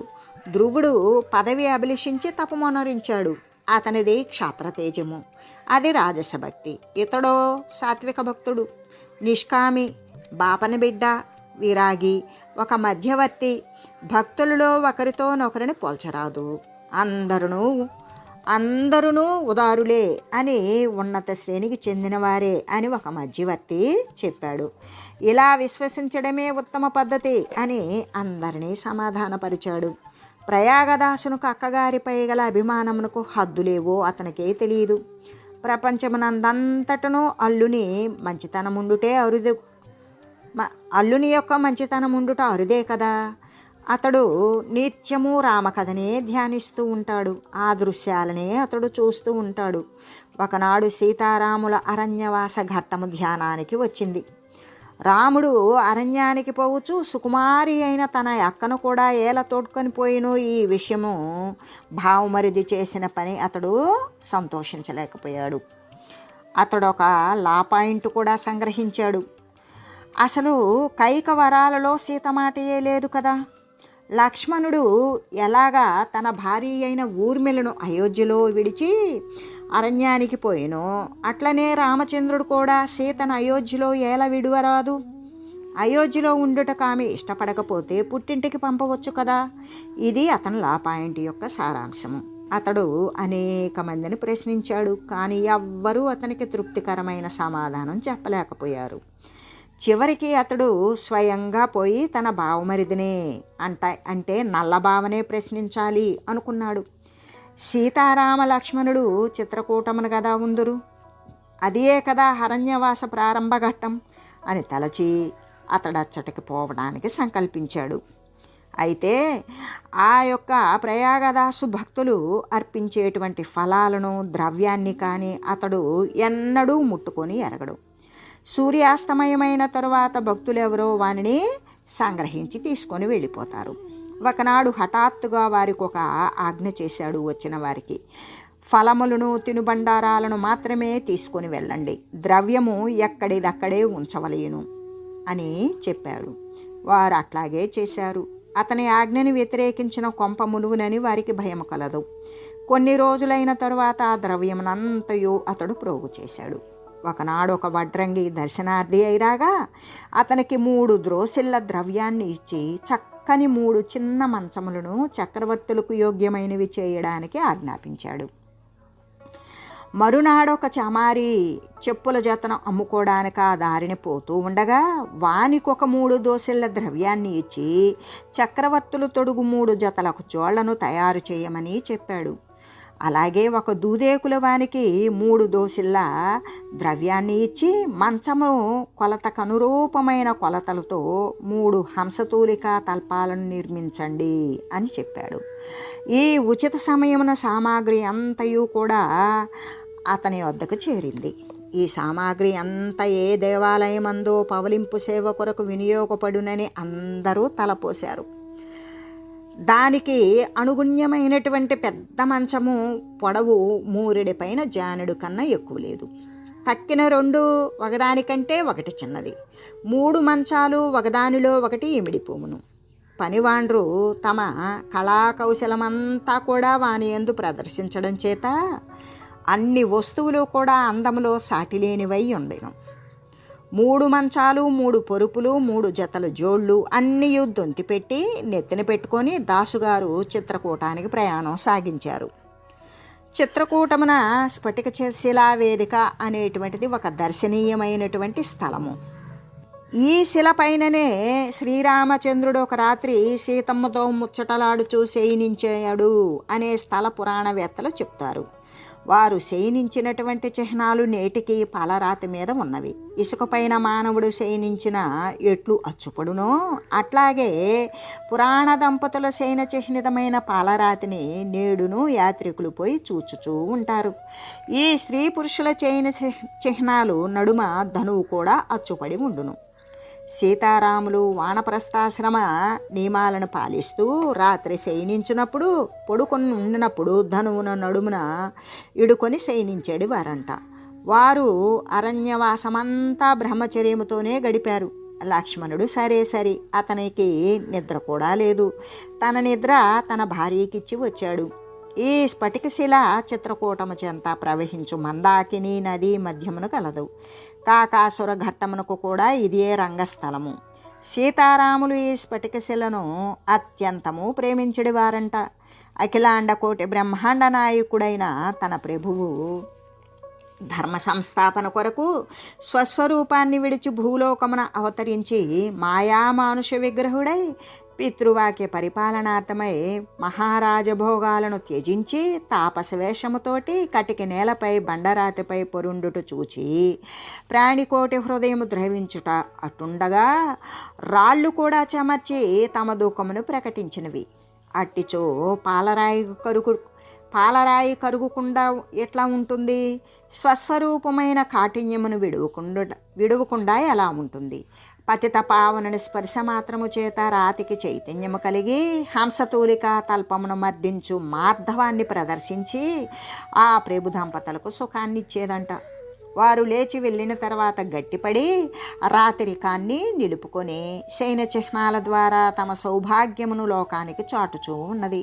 Speaker 1: ధ్రువుడు పదవి అభిలషించి తపమొనరించాడు. అతనిది క్షాత్రతేజము, అది రాజసభక్తి. ఇతడో సాత్విక భక్తుడు, నిష్కామి, బాపని బిడ్డ, విరాగి, ఒక మధ్యవర్తి. భక్తులలో ఒకరితోనొకరిని పోల్చరాదు. అందరూ ఉదారులే అని, ఉన్నత శ్రేణికి చెందినవారే అని ఒక మధ్యవర్తి చెప్పాడు. ఇలా విశ్వసించడమే ఉత్తమ పద్ధతి అని అందరినీ సమాధానపరిచాడు. ప్రయాగదాసునకు అక్కగారిపై గల అభిమానమునకు హద్దులేవో అతనికే తెలియదు. ప్రపంచమునందంతటను అల్లుని యొక్క మంచితనం ఉండుట అరుదే కదా. అతడు నిత్యము రామకథనే ధ్యానిస్తూ ఉంటాడు. ఆ దృశ్యాలనే అతడు చూస్తూ ఉంటాడు. ఒకనాడు సీతారాముల అరణ్యవాస ఘట్టము ధ్యానానికి వచ్చింది. రాముడు అరణ్యానికి పోవచ్చు సుకుమారి అయిన తన అక్కను కూడా ఏల తోడ్కొని పోయినో ఈ విషయము భావమరిది చేసిన పని అతడు సంతోషించలేకపోయాడు. అతడు ఒక లా పాయింట్ కూడా సంగ్రహించాడు. అసలు కైక వరాలలో సీతమాటయే లేదు కదా. లక్ష్మణుడు ఎలాగా తన భార్య అయిన ఊర్మిళను అయోధ్యలో విడిచి అరణ్యానికి పోయినో అట్లనే రామచంద్రుడు కూడా సీతను అయోధ్యలో ఎలా విడువరాదు? అయోధ్యలో ఉండుటకు ఆమె ఇష్టపడకపోతే పుట్టింటికి పంపవచ్చు కదా. ఇది అతని లా పాయింట్ యొక్క సారాంశము. అతడు అనేక మందిని ప్రశ్నించాడు, కానీ ఎవ్వరూ అతనికి తృప్తికరమైన సమాధానం చెప్పలేకపోయారు. చివరికి అతడు స్వయంగా పోయి తన బావమరిదినే అంటే నల్లబావనే ప్రశ్నించాలి అనుకున్నాడు. సీతారామ లక్ష్మణుడు చిత్రకూటమును కదా ఉందురు, అదే కదా అరణ్యవాస ప్రారంభ ఘట్టం అని తలచి అతడచ్చటికి పోవడానికి సంకల్పించాడు. అయితే ఆ యొక్క ప్రయాగదాసు భక్తులు అర్పించేటువంటి ఫలాలను ద్రవ్యాన్ని కానీ అతడు ఎన్నడూ ముట్టుకొని ఎరగడు. సూర్యాస్తమయమైన తరువాత భక్తులెవరో వానిని సంగ్రహించి తీసుకొని వెళ్ళిపోతారు. ఒకనాడు హఠాత్తుగా వారికి ఒక ఆజ్ఞ చేశాడు. వచ్చిన వారికి ఫలములను తినుబండారాలను మాత్రమే తీసుకొని వెళ్ళండి, ద్రవ్యము ఎక్కడిదక్కడే ఉంచవలేను అని చెప్పాడు. వారు అట్లాగే చేశారు. అతని ఆజ్ఞని వ్యతిరేకించిన కొంప మునుగునని వారికి భయం కలదు. కొన్ని రోజులైన తరువాత ఆ ద్రవ్యమునంతయు అతడు ప్రోగు చేశాడు. ఒకనాడు ఒక వడ్రంగి దర్శనార్థి అయిరాగా అతనికి 3 ద్రోసిళ్ల ద్రవ్యాన్ని ఇచ్చి చక్కని 3 చిన్న మంచములను చక్రవర్తులకు యోగ్యమైనవి చేయడానికి ఆజ్ఞాపించాడు. మరునాడొక చమారి చెప్పుల జతను అమ్ముకోవడానికి ఆ దారిని పోతూ ఉండగా వానికొక 3 దోసిళ్ల ద్రవ్యాన్ని ఇచ్చి చక్రవర్తులు తొడుగు 3 జతలకు జోళ్లను తయారు చేయమని చెప్పాడు. అలాగే ఒక దూదేకుల వానికి 3 దోసిళ్ల ద్రవ్యాన్ని ఇచ్చి మంచము కొలతకు అనురూపమైన కొలతలతో 3 హంసతూలికా తల్పాలను నిర్మించండి అని చెప్పాడు. ఈ ఉచిత సమయమున సామాగ్రి అంతయు కూడా అతని వద్దకు చేరింది. ఈ సామాగ్రి అంతా ఏ దేవాలయమందో పవలింపు సేవ కొరకు వినియోగపడునని అందరూ తలపోశారు. దానికి అనుగుణ్యమైనటువంటి పెద్ద మంచము పొడవు 3 పైన జానుడు కన్నా ఎక్కువ లేదు. తక్కిన 2 ఒకదానికంటే ఒకటి చిన్నది. 3 మంచాలు ఒకదానిలో ఒకటి ఇమిడిపోవును. పనివాండ్రు తమ కళాకౌశలమంతా కూడా వాని యందు ప్రదర్శించడం చేత అన్ని వస్తువులు కూడా అందములో సాటిలేనివై ఉండెను. 3 మంచాలు, 3 పొరుపులు, 3 జతల జోళ్ళు అన్నీ దొంతిపెట్టి నెత్తిన పెట్టుకొని దాసుగారు చిత్రకూటానికి ప్రయాణం సాగించారు. చిత్రకూటమున స్ఫటిక శిలావేదిక అనేటువంటిది ఒక దర్శనీయమైనటువంటి స్థలము. ఈ శిలపైననే శ్రీరామచంద్రుడు ఒక రాత్రి సీతమ్మతో ముచ్చటలాడుచూ శయనించాడు అనే స్థల పురాణవేత్తలు చెప్తారు. వారు శయనించినటువంటి చిహ్నాలు నేటికి పాలరాతి మీద ఉన్నవి. ఇసుకపైన మానవుడు శయనించిన ఎట్లు అచ్చుపడునో అట్లాగే పురాణ దంపతుల శయన చిహ్నితమైన పాలరాతిని నేడును యాత్రికులు పోయి చూచుచూ ఉంటారు. ఈ స్త్రీ పురుషుల శయన చిహ్నాలు నడుమ ధనువు కూడా అచ్చుపడి ఉండును. సీతారాములు వానప్రస్థాశ్రమ నియమాలను పాలిస్తూ రాత్రి శయనించినప్పుడు పడుకొని ఉండినప్పుడు ధనువున నడుమున ఇడుకొని శయనించేడు వారంట. వారు అరణ్యవాసమంతా బ్రహ్మచర్యముతోనే గడిపారు. లక్ష్మణుడు సరే అతనికి నిద్ర కూడా లేదు. తన నిద్ర తన భార్యకిచ్చి వచ్చాడు. ఈ స్ఫటికశిల చిత్రకూటము చెంత ప్రవహించు మందాకిని నది మధ్యమును కలదు. కాకాసుర ఘట్టమునకు కూడా ఇదే రంగస్థలము. సీతారాములు ఈ స్ఫటికశిలను అత్యంతము ప్రేమించడి వారంట. అఖిలాండ కోటి బ్రహ్మాండ నాయకుడైన తన ప్రభువు ధర్మ సంస్థాపన కొరకు స్వస్వరూపాన్ని విడిచి భూలోకమున అవతరించి మాయామానుష విగ్రహుడై పితృవాక్య పరిపాలనార్థమై మహారాజభోగాలను త్యజించి తాపస వేషముతోటి కటికి నేలపై బండరాతిపై పొరుండుట చూచి ప్రాణికోటి హృదయము ద్రవించుట అటుండగా రాళ్ళు కూడా చెమర్చి తమ దుఃఖమును ప్రకటించినవి. అట్టిచో పాలరాయి కరుగుకుండా ఎట్లా ఉంటుంది? స్వస్వరూపమైన కాఠిన్యమును విడువకుండా ఎలా ఉంటుంది? పతిత పావనుని స్పర్శ మాత్రము చేత రాతికి చైతన్యము కలిగి హంసతూలికా తల్పమును మర్దించు మార్ధవాన్ని ప్రదర్శించి ఆ ప్రభు దంపతులకు సుఖాన్ని ఇచ్చేదంట. వారు లేచి వెళ్ళిన తర్వాత గట్టిపడి రాత్రికాన్ని నిలుపుకొని శయన చిహ్నాల ద్వారా తమ సౌభాగ్యమును లోకానికి చాటుచూ ఉన్నది.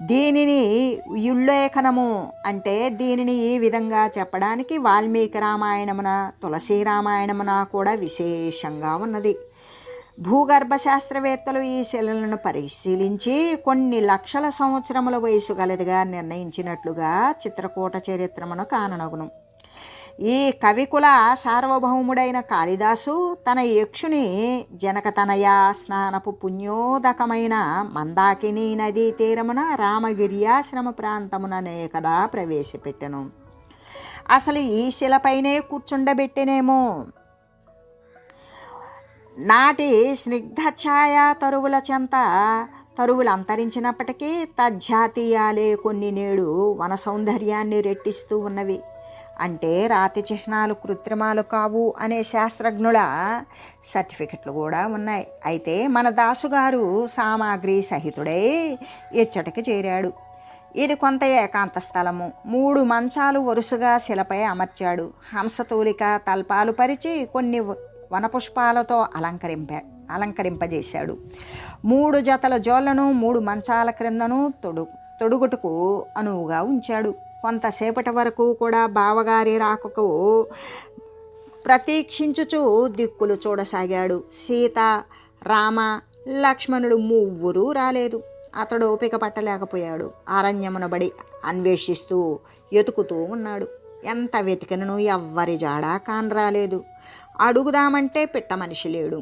Speaker 1: దీనిని ఉల్లేఖనము అంటే దీనిని ఈ విధంగా చెప్పడానికి వాల్మీకి రామాయణమున తులసి రామాయణమున కూడా విశేషంగా ఉన్నది. భూగర్భ శాస్త్రవేత్తలు ఈ శిలలను పరిశీలించి కొన్ని లక్షల సంవత్సరముల వయసు గలదిగా నిర్ణయించినట్లుగా చిత్రకూట చరిత్రమును కాననగును. ఈ కవికుల సార్వభౌముడైన కాళిదాసు తన యక్షుని జనకతనయ స్నానపు పుణ్యోదకమైన మందాకిని నదీ తీరమున రామగిరియాశ్రమ ప్రాంతముననే కదా ప్రవేశపెట్టెను. అసలు ఈ శిలపైనే కూర్చుండబెట్టెనేమో. నాటి స్నిగ్ధ ఛాయా తరువుల చెంత తరువులు అంతరించినప్పటికీ తజ్జాతీయాలే కొన్ని నేడు వన సౌందర్యాన్ని రెట్టిస్తూ ఉన్నవి. అంటే రాతి చిహ్నాలు కృత్రిమాలు కావు అనే శాస్త్రజ్ఞుల సర్టిఫికెట్లు కూడా ఉన్నాయి. అయితే మన దాసుగారు సామాగ్రి సహితుడై ఇచ్చటికి చేరాడు. ఇది కొంత ఏకాంత స్థలము. 3 మంచాలు వరుసగా శిలపై అమర్చాడు. హంసతూలిక తల్పాలు పరిచి కొన్ని వనపుష్పాలతో అలంకరింపజేశాడు. 3 జతల జోళ్లను 3 మంచాల క్రిందను తొడుగుటకు అనువుగా ఉంచాడు. కొంతసేపటి వరకు కూడా బావగారి రాకకు ప్రతీక్షించుచు దిక్కులు చూడసాగాడు. సీత, రామ, లక్ష్మణుడు ముగ్గురు రాలేదు. అతడు ఓపిక పట్టలేకపోయాడు. అరణ్యమున బడి అన్వేషిస్తూ ఎతుకుతూ ఉన్నాడు. ఎంత వెతికినను ఎవ్వరి జాడా కానరాలేదు. అడుగుదామంటే పిట్ట మనిషి లేడు.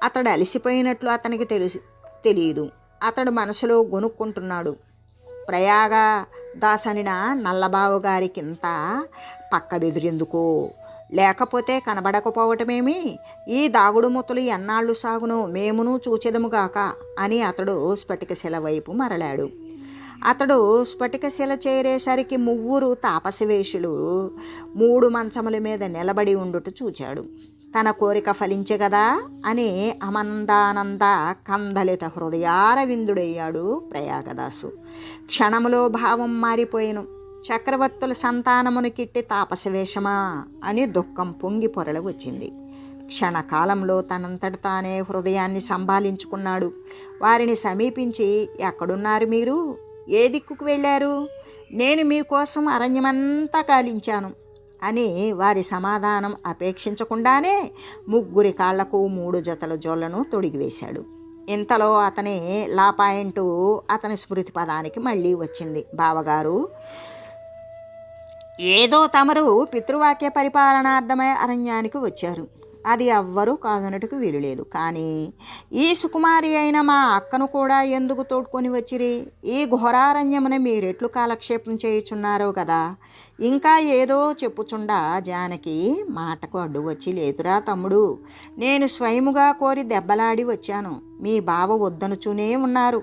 Speaker 1: అతడు అలసిపోయినట్లు అతనికి తెలియదు. అతడు మనసులో గొనుక్కుంటున్నాడు. ప్రయాగ దాసనిన నల్లబావు గారికింత పక్క బెదిరిందుకో, లేకపోతే కనబడకపోవటమేమి, ఈ దాగుడు మూతలు ఎన్నాళ్ళు సాగునో మేమును చూచెదముగాక అని అతడు స్ఫటికశిల వైపు మరలాడు. అతడు స్ఫటికశిల చేరేసరికి 3 తాపసవేషులు 3 మంచముల మీద నిలబడి ఉండుట చూచాడు. తన కోరిక ఫలించగదా అని అమందానంద కందలిత హృదయారవిందుడయ్యాడు ప్రయాగదాసు. క్షణములో భావం మారిపోయిను. చక్రవర్తుల సంతానమును కిట్టి తాపసవేషమా అని దుఃఖం పొంగి పొరలు వచ్చింది. క్షణకాలంలో తనంతట తానే హృదయాన్ని సంభాళించుకున్నాడు. వారిని సమీపించి, ఎక్కడున్నారు మీరు? ఏ దిక్కుకు వెళ్ళారు? నేను మీకోసం అరణ్యమంతా కాలించాను అని వారి సమాధానం అపేక్షించకుండానే 3 కాళ్లకు 3 జతల జోళ్లను తొడిగివేశాడు. ఇంతలో అతని లాపాయింటు అతని స్మృతి పదానికి మళ్ళీ వచ్చింది. బావగారు, ఏదో తమరు పితృవాక్య పరిపాలనార్థమై అరణ్యానికి వచ్చారు. అది ఎవ్వరూ కాదనటకు వీలులేదు. కానీ ఈ సుకుమారి అయిన మా అక్కను కూడా ఎందుకు తోడ్కొని వచ్చిరి? ఈ ఘోరారణ్యమున మీరెట్లు కాలక్షేపం చేయుచున్నారో కదా. ఇంకా ఏదో చెప్పుచుండా జానకి మాటకు అడ్డు వచ్చి, లేదురా తమ్ముడు, నేను స్వయముగా కోరి దెబ్బలాడి వచ్చాను. మీ బావ వద్దనుచూనే ఉన్నారు.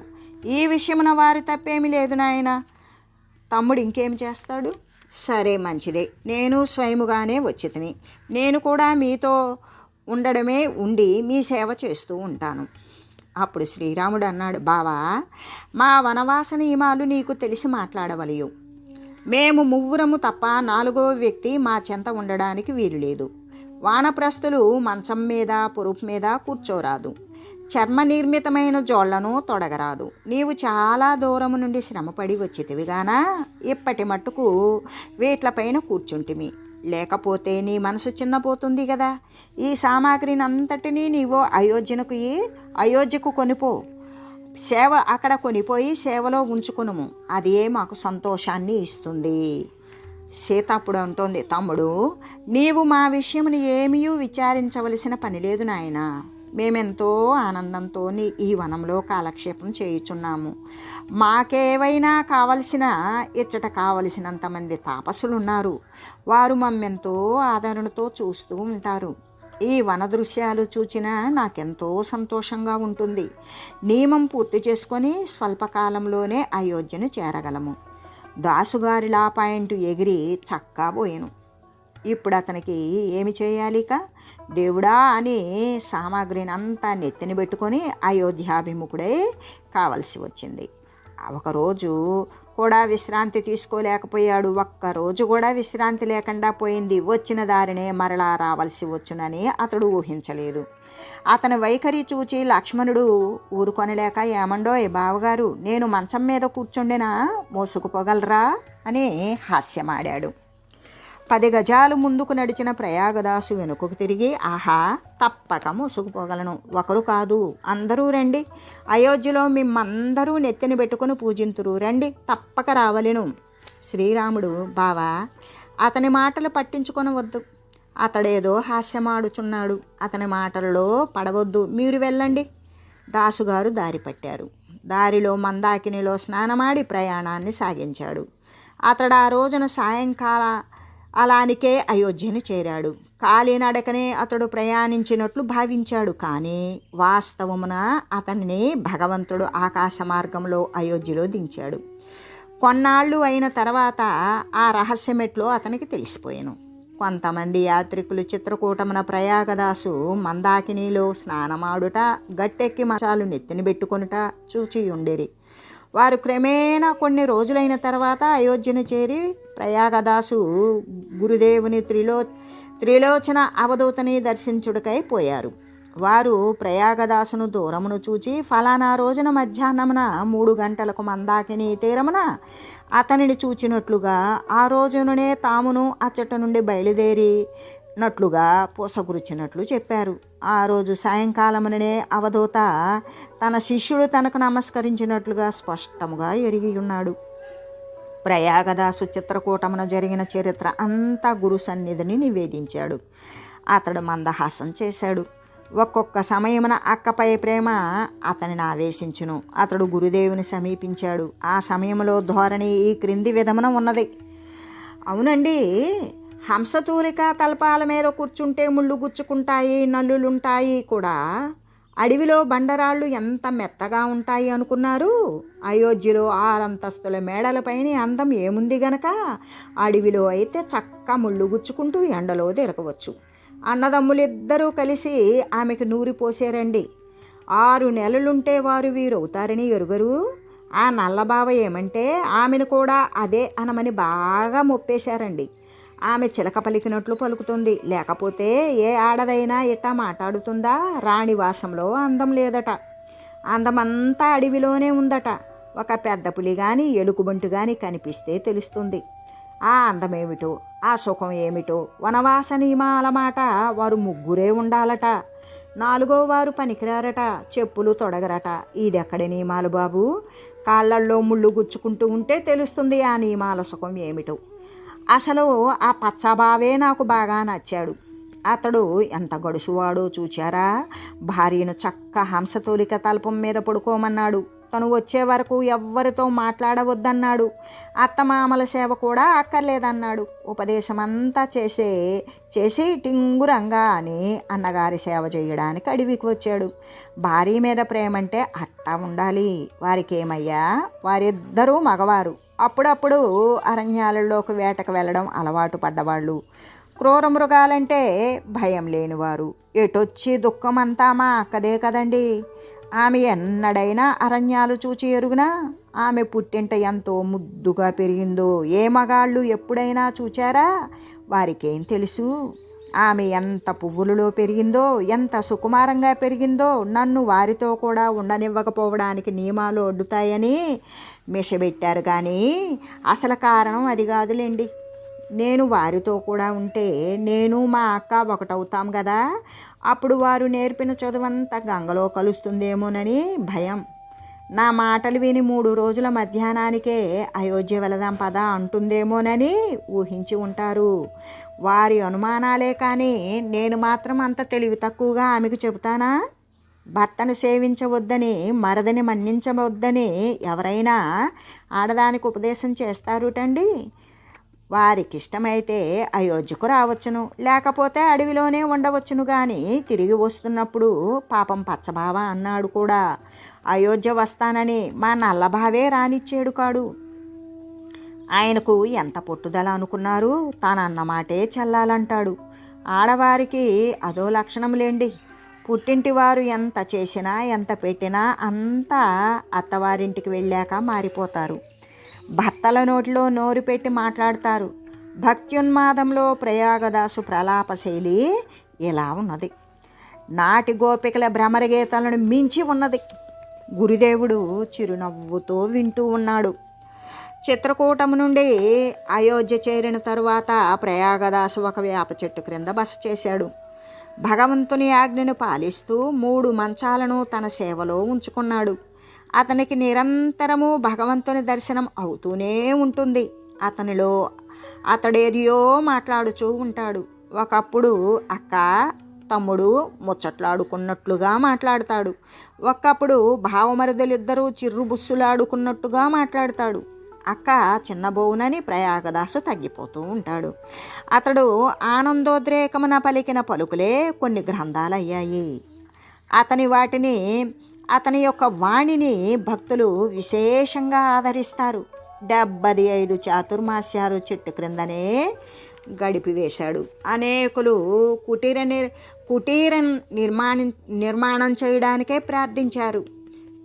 Speaker 1: ఈ విషయమున వారి తప్పేమి లేదు నాయన. తమ్ముడు ఇంకేం చేస్తాడు? సరే, మంచిదే. నేను స్వయముగానే వచ్చితిని. నేను కూడా మీతో ఉండడమే ఉండి మీ సేవ చేస్తూ ఉంటాను. అప్పుడు శ్రీరాముడు అన్నాడు, బావా, మా వనవాస నియమాలు నీకు తెలిసి మాట్లాడవలయు. మేము 3 తప్ప 4వ వ్యక్తి మా చెంత ఉండడానికి వీలులేదు. వానప్రస్థులు మంచం మీద పురుపు మీద కూర్చోరాదు. చర్మ నిర్మితమైన జోళ్లను తొడగరాదు. నీవు చాలా దూరము నుండి శ్రమపడి వచ్చితివిగానా ఇప్పటి మట్టుకు వీట్లపైన కూర్చుంటిమి. లేకపోతే నీ మనసు చిన్నపోతుంది కదా. ఈ సామాగ్రిని అంతటినీ నీవు అయోధ్యకు కొనిపో. సేవ అక్కడ కొనిపోయి సేవలో ఉంచుకునుము. అదే మాకు సంతోషాన్ని ఇస్తుంది. సీత అప్పుడు అంటోంది, తమ్ముడు, నీవు మా విషయమును ఏమీ విచారించవలసిన పని లేదు నాయనా. మేమెంతో ఆనందంతో ఈ వనంలో కాలక్షేపం చేయుచున్నాము. మాకేవైనా కావలసిన ఇచ్చట కావలసినంతమంది తాపసులున్నారు. వారు మమ్మెంతో ఆదరణతో చూస్తూ ఉంటారు. ఈ వన దృశ్యాలు చూచినా నాకెంతో సంతోషంగా ఉంటుంది. నియమం పూర్తి చేసుకొని స్వల్పకాలంలోనే అయోధ్యను చేరగలము. దాసుగారి లాపాయింటు ఎగిరి చక్కా పోయెను. ఇప్పుడు అతనికి ఏమి చేయాలిక? దేవుడా అని సామాగ్రిని అంతా నెత్తిని పెట్టుకొని అయోధ్యాభిముఖుడే కావలసి వచ్చింది. ఒకరోజు కూడా విశ్రాంతి తీసుకోలేకపోయాడు. ఒక్కరోజు కూడా విశ్రాంతి లేకుండా పోయింది. వచ్చిన దారినే మరలా రావాల్సి వచ్చునని అతడు ఊహించలేదు. అతని వైఖరి చూచి లక్ష్మణుడు ఊరుకొనలేక, ఏమండోయ్ బావగారు, నేను మంచం మీద కూర్చుండినా మోసుకుపోగలరా అని హాస్యమాడాడు. 10 గజాలు ముందుకు నడిచిన ప్రయాగదాసు వెనుకకు తిరిగి, ఆహా, తప్పక మోసుకుపోగలను. ఒకరు కాదు, అందరూ రండి. అయోధ్యలో మిమ్మందరూ నెత్తిని పెట్టుకుని పూజింతురు, రండి, తప్పక రావలెను. శ్రీరాముడు, బావా, అతని మాటలు పట్టించుకొనవద్దు. అతడేదో హాస్యమాడుచున్నాడు. అతని మాటలలో పడవద్దు, మీరు వెళ్ళండి. దాసుగారు దారి పట్టారు. దారిలో మందాకినిలో స్నానమాడి ప్రయాణాన్ని సాగించాడు. అతడు ఆ రోజున సాయంకాల అలానికే అయోధ్యను చేరాడు. కాలినడకనే అతడు ప్రయాణించినట్లు భావించాడు. కానీ వాస్తవమున అతన్ని భగవంతుడు ఆకాశ మార్గంలో అయోధ్యలో దించాడు. కొన్నాళ్ళు అయిన తర్వాత ఆ రహస్యమెట్లో అతనికి తెలిసిపోయాను. కొంతమంది యాత్రికులు చిత్రకూటమున ప్రయాగదాసు మందాకినిలో స్నానమాడుట, గట్టెక్కి మచాలు నెత్తిని పెట్టుకొనుట చూచి ఉండేరి. వారు క్రమేణా కొన్ని రోజులైన తర్వాత అయోధ్యను చేరి ప్రయాగదాసు గురుదేవుని త్రిలోచన అవధూతని దర్శించుటకై పోయారు. వారు ప్రయాగదాసును దూరమును చూచి, ఫలానా రోజున మధ్యాహ్నమున 3 గంటలకు మందాకిని తీరమున అతనిని చూచినట్లుగా ఆ రోజుననే తామును అచ్చట నుండి బయలుదేరినట్లుగా పూసగురిచినట్లు చెప్పారు. ఆ రోజు సాయంకాలముననే అవధూత తన శిష్యుడు తనకు నమస్కరించినట్లుగా స్పష్టముగా ఎరిగి ఉన్నాడు. ప్రయాగదాసు చిత్రకూటమున జరిగిన చరిత్ర అంతా గురు సన్నిధిని నివేదించాడు. అతడు మందహాసం చేశాడు. ఒక్కొక్క సమయమున అక్కపై ప్రేమ అతనిని ఆవేశించును. అతడు గురుదేవుని సమీపించాడు. ఆ సమయంలో ధోరణి ఈ క్రింది విధమున ఉన్నది. అవునండి, హంసతూలిక తల్పాల మీద కూర్చుంటే ముళ్ళు గుచ్చుకుంటాయి, నల్లులుంటాయి కూడా. అడవిలో బండరాళ్ళు ఎంత మెత్తగా ఉంటాయి అనుకున్నారు? అయోధ్యలో 6 అంతస్తుల మేడలపైన అందం ఏముంది గనక అడవిలో అయితే చక్క ముళ్ళు గుచ్చుకుంటూ ఎండలో తిరగవచ్చు. అన్నదమ్ములిద్దరూ కలిసి ఆమెకు నూరి పోసారండి. 6 నెలలుంటే వారు వీరవుతారని ఎరుగరు. ఆ నల్లబావ ఏమంటే ఆమెను కూడా అదే అనమని బాగా మొప్పేశారండి. ఆమె చిలక పలికినట్లు పలుకుతుంది. లేకపోతే ఏ ఆడదైనా ఇట్టా మాట్లాడుతుందా? రాణివాసంలో అందం లేదట. అందమంతా అడవిలోనే ఉందట. ఒక పెద్ద పులి కానీ ఎలుగుబంటి కానీ కనిపిస్తే తెలుస్తుంది. ఆ అందమేమిటో, ఆ సుఖం ఏమిటో. వనవాస నియమాల మాట వారు 3 ఉండాలట. 4వ వారు పనికిరారట. చెప్పులు తొడగరట. ఇదెక్కడి నియమాలు బాబు? కాళ్ళల్లో ముళ్ళు గుచ్చుకుంటూ ఉంటే తెలుస్తుంది ఆ నియమాల సుఖం ఏమిటో. అసలు ఆ పచ్చబావే నాకు బాగా నచ్చాడు. అతడు ఎంత గడుసువాడో చూచారా? భార్యను చక్క హంసతూలిక తల్పం మీద పడుకోమన్నాడు. తను వచ్చే వరకు ఎవ్వరితో మాట్లాడవద్దన్నాడు. అత్తమామల సేవ కూడా అక్కర్లేదన్నాడు. ఉపదేశమంతా చేసి టింగురంగా అని అన్నగారి సేవ చేయడానికి అడవికి వచ్చాడు. భార్య మీద ప్రేమంటే అట్టా ఉండాలి. వారికేమయ్యా, వారిద్దరూ మగవారు. అప్పుడప్పుడు అరణ్యాలలోకి వేటకు వెళ్ళడం అలవాటు పడ్డవాళ్ళు. క్రూర మృగాలంటే భయం లేనివారు. ఎటొచ్చి దుఃఖమంతా మా అక్కదే కదండి. ఆమె ఎన్నడైనా అరణ్యాలు చూచి ఎరుగునా? ఆమె పుట్టింట ఎంతో ముద్దుగా పెరిగిందో ఏ మగాళ్ళు ఎప్పుడైనా చూచారా? వారికేం తెలుసు? ఆమె ఎంత పువ్వులలో పెరిగిందో, ఎంత సుకుమారంగా పెరిగిందో. నన్ను వారితో కూడా ఉండనివ్వకపోవడానికి నియమాలు అడ్డుతాయని మిషబెట్టారు. కానీ అసలు కారణం అది కాదులేండి. నేను వారితో కూడా ఉంటే నేను మా అక్క ఒకటవుతాం కదా. అప్పుడు వారు నేర్పిన చదువంతా గంగలో కలుస్తుందేమోనని భయం. నా మాటలు విని 3 రోజుల మధ్యాహ్నానికే అయోధ్య వెళదాం పదా అంటుందేమోనని ఊహించి ఉంటారు. వారి అనుమానాలే కానీ నేను మాత్రం అంత తెలివి తక్కువగా ఆమెకు చెబుతానా? భర్తను సేవించవద్దని, మరదని మన్నించవద్దని ఎవరైనా ఆడదానికి ఉపదేశం చేస్తారుటండి? వారికి ఇష్టమైతే అయోధ్యకు రావచ్చును, లేకపోతే అడవిలోనే ఉండవచ్చును. కానీ తిరిగి వస్తున్నప్పుడు పాపం పచ్చబావ అన్నాడు కూడా, అయోధ్య వస్తానని మా నల్లబావే రానిచ్చేడు కాడు. ఆయనకు ఎంత పట్టుదల అనుకున్నారు? తానన్నమాటే చెల్లాలంటాడు. ఆడవారికి అదో లక్షణం లేండి. పుట్టింటి వారు ఎంత చేసినా ఎంత పెట్టినా అంతా అత్తవారింటికి వెళ్ళాక మారిపోతారు. భర్తల నోటిలో నోరు పెట్టి మాట్లాడతారు. భక్త్యున్మాదంలో ప్రయాగదాసు ప్రలాప శైలి ఇలా ఉన్నది. నాటి గోపికల భ్రమరగీతాలను మించి ఉన్నది. గురుదేవుడు చిరునవ్వుతో వింటూ ఉన్నాడు. చిత్రకూటము నుండి అయోధ్య చేరిన తరువాత ప్రయాగదాసు ఒక వేప చెట్టు క్రింద బస చేశాడు. భగవంతుని ఆజ్ఞను పాలిస్తూ 3 మంచాలను తన సేవలో ఉంచుకున్నాడు. అతనికి నిరంతరము భగవంతుని దర్శనం అవుతూనే ఉంటుంది. అతడేదియో మాట్లాడుతూ ఉంటాడు. ఒకప్పుడు అక్క తమ్ముడు ముచ్చట్లాడుకున్నట్లుగా మాట్లాడతాడు. ఒకప్పుడు భావమరుదులిద్దరూ చిర్రుబుస్సులాడుకున్నట్టుగా మాట్లాడతాడు. అక్క చిన్నబోవునని ప్రయాగదాసు తగ్గిపోతూ ఉంటాడు. అతడు ఆనందోద్రేకమున పలికిన పలుకులే కొన్ని గ్రంథాలయ్యాయి. అతని యొక్క వాణిని భక్తులు విశేషంగా ఆదరిస్తారు. 75 చాతుర్మాస్యాలు చెట్టు క్రిందనే గడిపివేశాడు. అనేకులు కుటీరం నిర్మాణం చేయడానికే ప్రార్థించారు.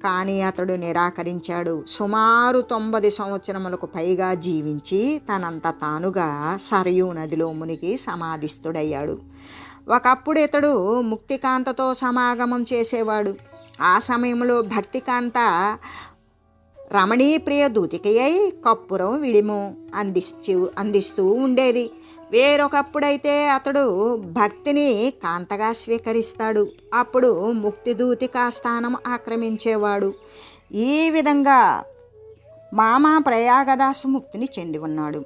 Speaker 1: కానీ అతడు నిరాకరించాడు. సుమారు 90 సంవత్సరములకు పైగా జీవించి తనంత తానుగా సరయూ నదిలో మునిగి సమాధిస్థుడయ్యాడు. ఒకప్పుడు ఇతడు ముక్తికాంతతో సమాగమం చేసేవాడు. ఆ సమయంలో భక్తికాంత రమణీప్రియ దూతికయ్యై కప్పురం విడిము అందిస్తూ ఉండేది. వేరొకప్పుడైతే అతడు భక్తిని కాంతగా స్వీకరిస్తాడు. అప్పుడు ముక్తిదూతికా స్థానం ఆక్రమించేవాడు. ఈ విధంగా మామా ప్రయాగదాసు ముక్తిని చెంది ఉన్నాడు.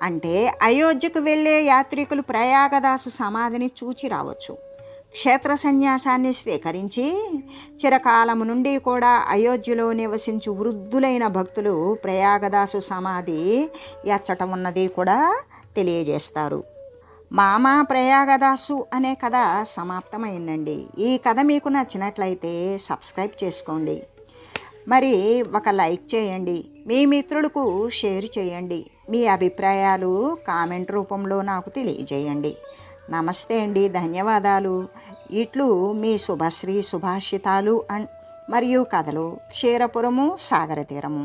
Speaker 1: అంటే అయోధ్యకు వెళ్ళే యాత్రికులు ప్రయాగదాసు సమాధిని చూచి రావచ్చు. క్షేత్ర సన్యాసాన్ని స్వీకరించి చిరకాలము నుండి కూడా అయోధ్యలో నివసించు వృద్ధులైన భక్తులు ప్రయాగదాసు సమాధి ఎచ్చటం ఉన్నది కూడా తెలియజేస్తారు. మామా ప్రయాగదాసు అనే కథ సమాప్తమైందండి. ఈ కథ మీకు నచ్చినట్లయితే సబ్స్క్రైబ్ చేసుకోండి. మరి ఒక లైక్ చేయండి. మీ మిత్రులకు షేర్ చేయండి. మీ అభిప్రాయాలు కామెంట్ రూపంలో నాకు తెలియజేయండి. నమస్తే అండి. ధన్యవాదాలు. ఇట్లు మీ శుభశ్రీ సుభాషితాలు మరియు కథలు. క్షీరపురము సాగర తీరము.